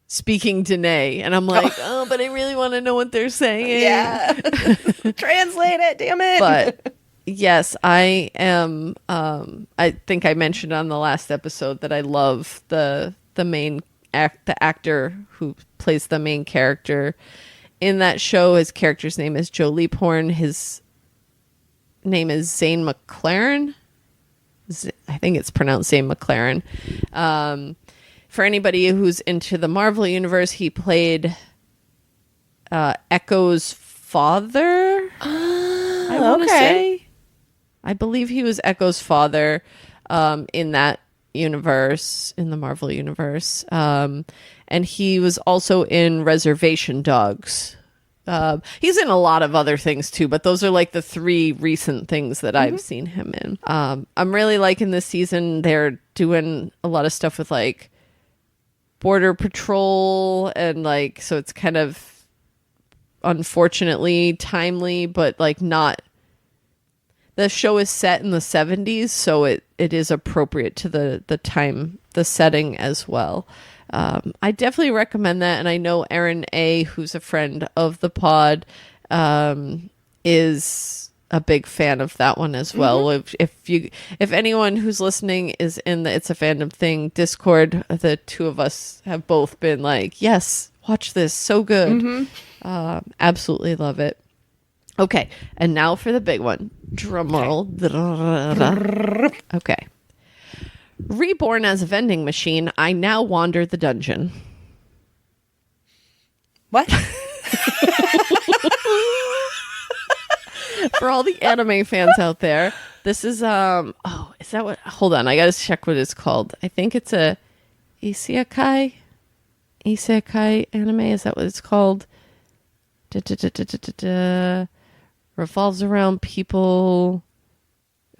speaking Dene, and I'm like, oh, but I really want to know what they're saying. Yeah. Translate it, damn it. But yes, I am. I think I mentioned on the last episode that I love the actor who plays the main character in that show. His character's name is Joe Leaphorn. His name is Zane McLaren. I think it's pronounced Zane McLaren. For anybody who's into the Marvel universe, he played Echo's father. I want to say. I believe he was Echo's father in that universe, in the Marvel universe. And he was also in Reservation Dogs. He's in a lot of other things too, but those are like the 3 recent things that I've seen him in. I'm really liking this season. They're doing a lot of stuff with like border patrol, and like, so it's kind of unfortunately timely, but like not. The show is set in the 70s, so it is appropriate to the time, the setting as well. I definitely recommend that, and I know Erin A., who's a friend of the pod, is a big fan of that one as well. Mm-hmm. If anyone who's listening is in the It's a Fandom Thing Discord, the two of us have both been like, yes, watch this, so good. Mm-hmm. Absolutely love it. Okay, and now for the big one. Drum roll. Okay. Reborn as a vending machine, I now wander the dungeon. What? For all the anime fans out there, this is is that what? Hold on, I gotta check what it's called. I think it's a isekai anime. Is that what it's called? Revolves around people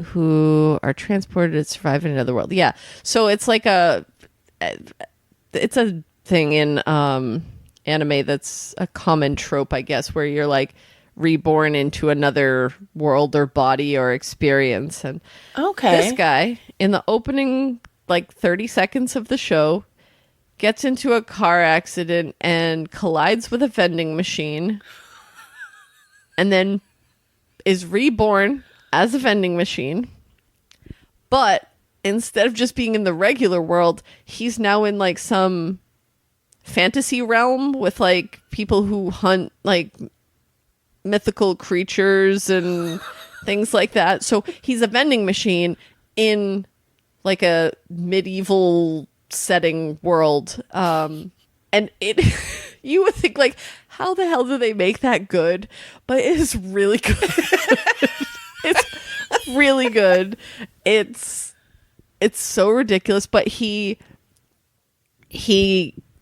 who are transported to survive in another world. Yeah. So it's like it's a thing in anime that's a common trope, I guess, where you're like reborn into another world or body or experience. And this guy, in the opening like 30 seconds of the show, gets into a car accident and collides with a vending machine, and then is reborn as a vending machine. But instead of just being in the regular world, he's now in like some fantasy realm with like people who hunt like mythical creatures and things like that. So he's a vending machine in like a medieval setting world. And it you would think like, how the hell do they make that good? But it is really good. It's really good. It's so ridiculous, but he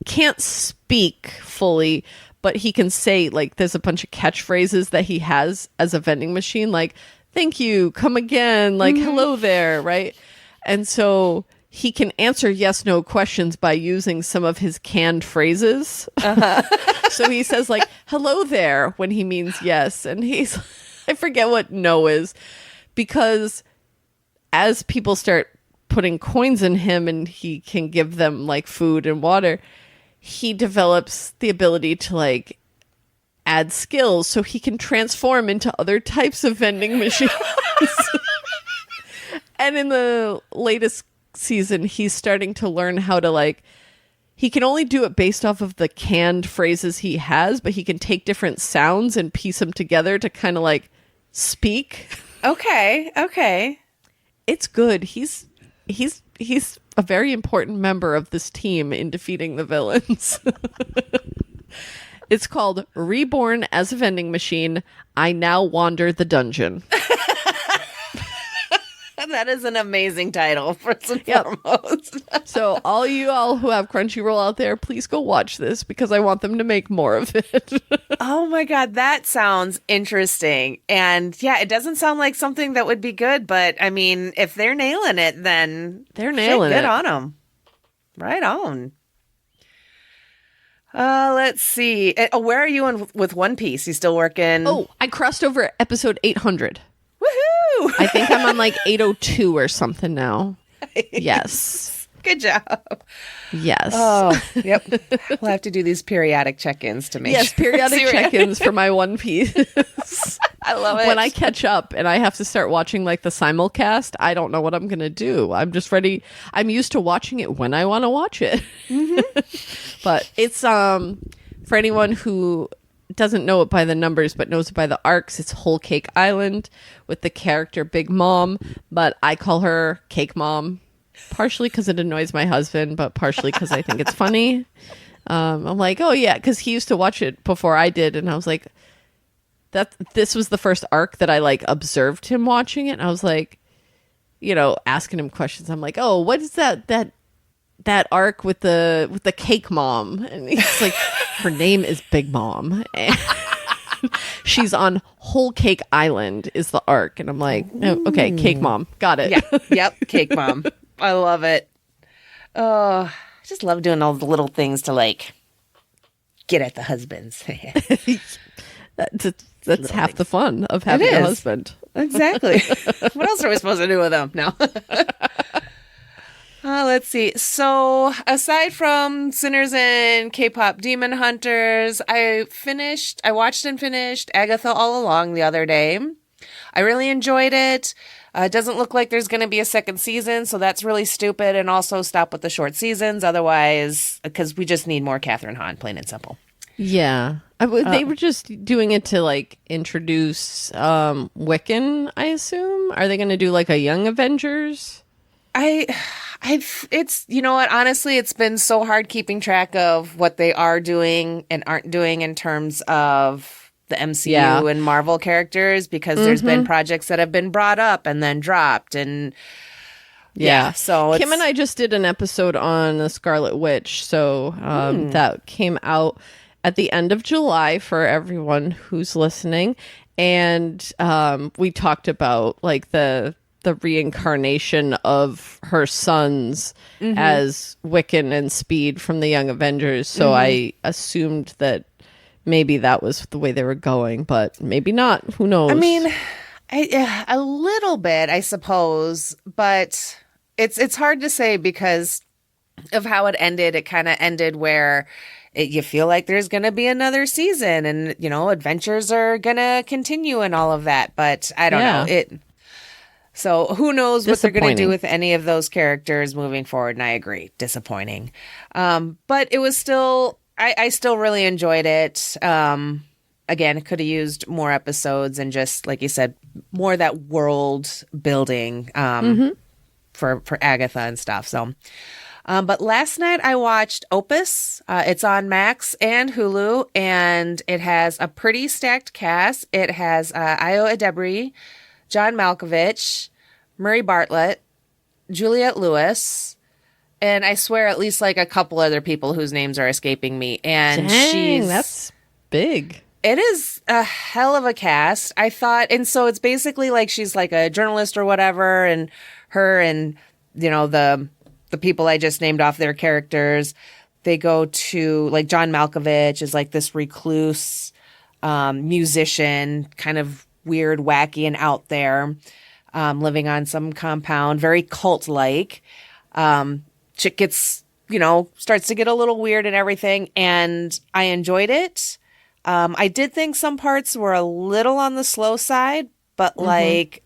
can't speak fully, but he can say, like, there's a bunch of catchphrases that he has as a vending machine, like, thank you, come again, like, hello there, right? And so he can answer yes, no questions by using some of his canned phrases. So he says, like, hello there when he means yes. And I forget what no is, because as people start putting coins in him and he can give them like food and water, he develops the ability to like add skills so he can transform into other types of vending machines. And in the latest season, he's starting to learn how to like, he can only do it based off of the canned phrases he has, but he can take different sounds and piece them together to kind of like speak. Okay. It's good. He's a very important member of this team in defeating the villains. It's called Reborn as a Vending Machine, I Now Wander the Dungeon. That is an amazing title, first and foremost. So all you all who have Crunchyroll out there, please go watch this because I want them to make more of it. Oh my God, that sounds interesting. And yeah, it doesn't sound like something that would be good, but I mean, if they're nailing it, then they're nailing it. Good on them. Right on. Let's see. Where are you with One Piece? You still working? Oh, I crossed over episode 800. Woohoo! I think I'm on like 802 or something now. Nice. Yes. Good job. Yes. Oh, yep. We'll have to do these periodic check-ins to make sure. Yes, periodic check-ins for my One Piece. I love it. When I catch up and I have to start watching like the simulcast, I don't know what I'm going to do. I'm just ready. I'm used to watching it when I want to watch it. Mm-hmm. But it's for anyone who doesn't know it by the numbers but knows it by the arcs, it's Whole Cake Island with the character Big Mom, but I call her Cake Mom, partially because it annoys my husband, but partially because I think it's funny. I'm like, oh yeah, because he used to watch it before I did, and I was like, this was the first arc that I like observed him watching it, and I was like, you know, asking him questions. I'm like, oh, what is that arc with the Cake Mom? And he's like, her name is Big Mom. And she's on Whole Cake Island is the arc. And I'm like, oh, okay, Cake Mom. Got it. Yeah. Yep. Cake Mom. I love it. Oh, just love doing all the little things to like get at the husbands. That's half the fun of having a husband. Exactly. What else are we supposed to do with them? No. Let's see. So aside from Sinners and K-Pop Demon Hunters, I watched and finished Agatha All Along the other day. I really enjoyed it. It doesn't look like there's going to be a second season, so that's really stupid. And also stop with the short seasons. Otherwise, because we just need more Catherine Hahn, plain and simple. Yeah. They were just doing it to like introduce Wiccan, I assume. Are they going to do like a Young Avengers? It's, you know what, honestly, it's been so hard keeping track of what they are doing and aren't doing in terms of the MCU and Marvel characters, because there's been projects that have been brought up and then dropped. And so Kim and I just did an episode on the Scarlet Witch. So that came out at the end of July for everyone who's listening. And we talked about like the reincarnation of her sons as Wiccan and Speed from the Young Avengers. So I assumed that maybe that was the way they were going, but maybe not. Who knows? I mean, a little bit, I suppose, but it's hard to say because of how it ended. It kind of ended where you feel like there's going to be another season and, you know, adventures are going to continue and all of that. But I don't know. So who knows what they're going to do with any of those characters moving forward. And I agree. Disappointing. But it was still, I still really enjoyed it. Again, it could have used more episodes and just, like you said, more that world building for Agatha and stuff. So, but last night I watched Opus. It's on Max and Hulu, and it has a pretty stacked cast. It has Io Adebri, John Malkovich, Murray Bartlett, Juliette Lewis, and I swear at least like a couple other people whose names are escaping me. And that's big. It is a hell of a cast, I thought. And so it's basically like she's like a journalist or whatever, and her and, you know, the people I just named off their characters, they go to, like, John Malkovich is like this recluse musician, kind of weird, wacky, and out there, living on some compound, very cult-like. Chick gets, you know, starts to get a little weird and everything, and I enjoyed it. I did think some parts were a little on the slow side, but like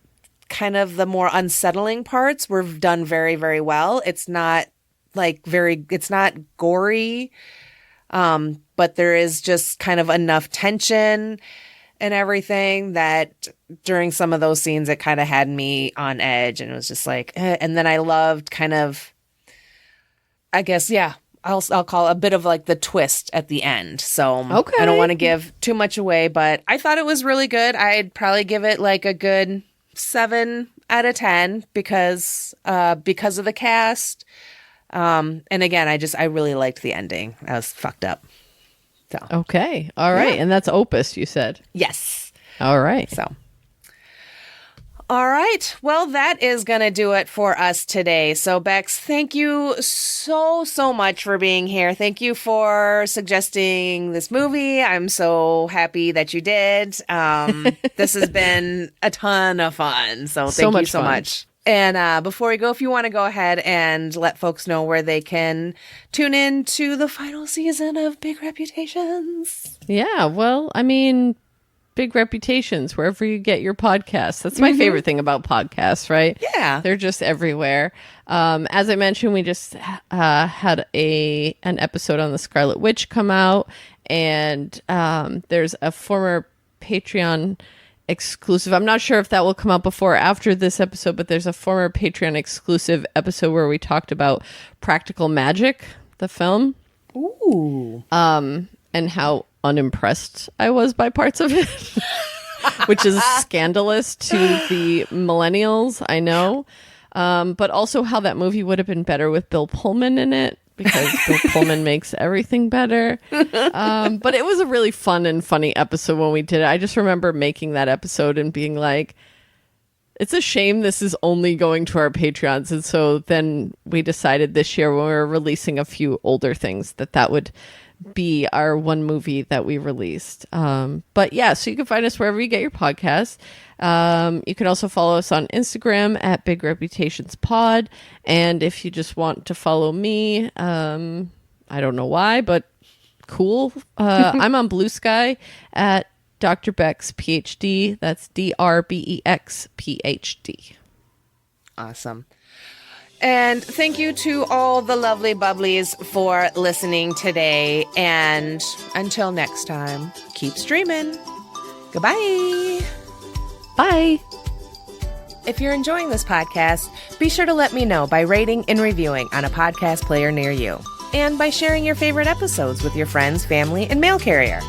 kind of the more unsettling parts were done very, very well. It's not like it's not gory, but there is just kind of enough tension and everything that during some of those scenes, it kind of had me on edge, and it was just like, and then I loved kind of, I guess, I'll call it a bit of like the twist at the end. So I don't want to give too much away, but I thought it was really good. I'd probably give it like a good 7 out of 10 because of the cast. And again, I really liked the ending. I was fucked up. So okay. All right. Yeah. And that's Opus, you said? Yes. All right. So all right. Well, that is going to do it for us today. So, Bex, thank you so much for being here. Thank you for suggesting this movie. I'm so happy that you did. This has been a ton of fun. So thank you so much. And before we go, if you want to go ahead and let folks know where they can tune in to the final season of Big Reputations. Yeah, well, I mean, Big Reputations, wherever you get your podcasts. That's my favorite thing about podcasts, right? Yeah. They're just everywhere. As I mentioned, we just had an episode on the Scarlet Witch come out, and there's a former Patreon exclusive. I'm not sure if that will come out before or after this episode, but there's a former Patreon exclusive episode where we talked about Practical Magic, the film. Ooh. And how unimpressed I was by parts of it, which is scandalous to the millennials, I know. But also how that movie would have been better with Bill Pullman in it, because Bill Pullman makes everything better. But it was a really fun and funny episode when we did it. I just remember making that episode and being like, It's a shame this is only going to our Patreons. And so then we decided this year when we were releasing a few older things that would be our one movie that we released. But yeah, so you can find us wherever you get your podcasts. You can also follow us on Instagram at Big Reputations Pod. And if you just want to follow me, I don't know why, but cool. I'm on Blue Sky at Dr. Bex PhD. That's DRBEX PhD. Awesome. And thank you to all the lovely bubblies for listening today. And until next time, keep streaming. Goodbye. Bye. If you're enjoying this podcast, be sure to let me know by rating and reviewing on a podcast player near you, and by sharing your favorite episodes with your friends, family, and mail carrier.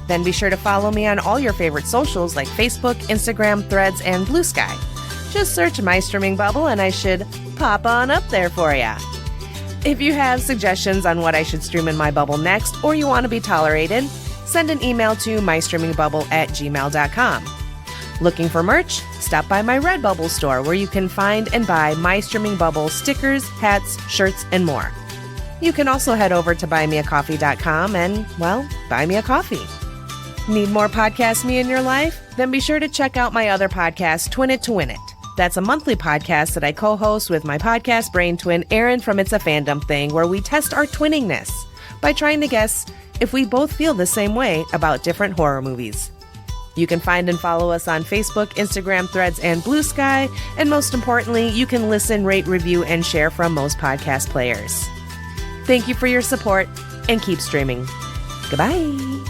Then be sure to follow me on all your favorite socials like Facebook, Instagram, Threads, and Blue Sky. Just search My Streaming Bubble and I should pop on up there for ya. If you have suggestions on what I should stream in my bubble next, or you want to be tolerated, send an email to mystreamingbubble@gmail.com. Looking for merch? Stop by my Redbubble store where you can find and buy My Streaming Bubble stickers, hats, shirts, and more. You can also head over to buymeacoffee.com and, well, buy me a coffee. Need more podcast me in your life? Then be sure to check out my other podcast, Twin It to Win It. That's a monthly podcast that I co-host with my podcast brain twin, Erin from It's a Fandom Thing, where we test our twinningness by trying to guess if we both feel the same way about different horror movies. You can find and follow us on Facebook, Instagram, Threads, and Blue Sky. And most importantly, you can listen, rate, review, and share from most podcast players. Thank you for your support, and keep streaming. Goodbye.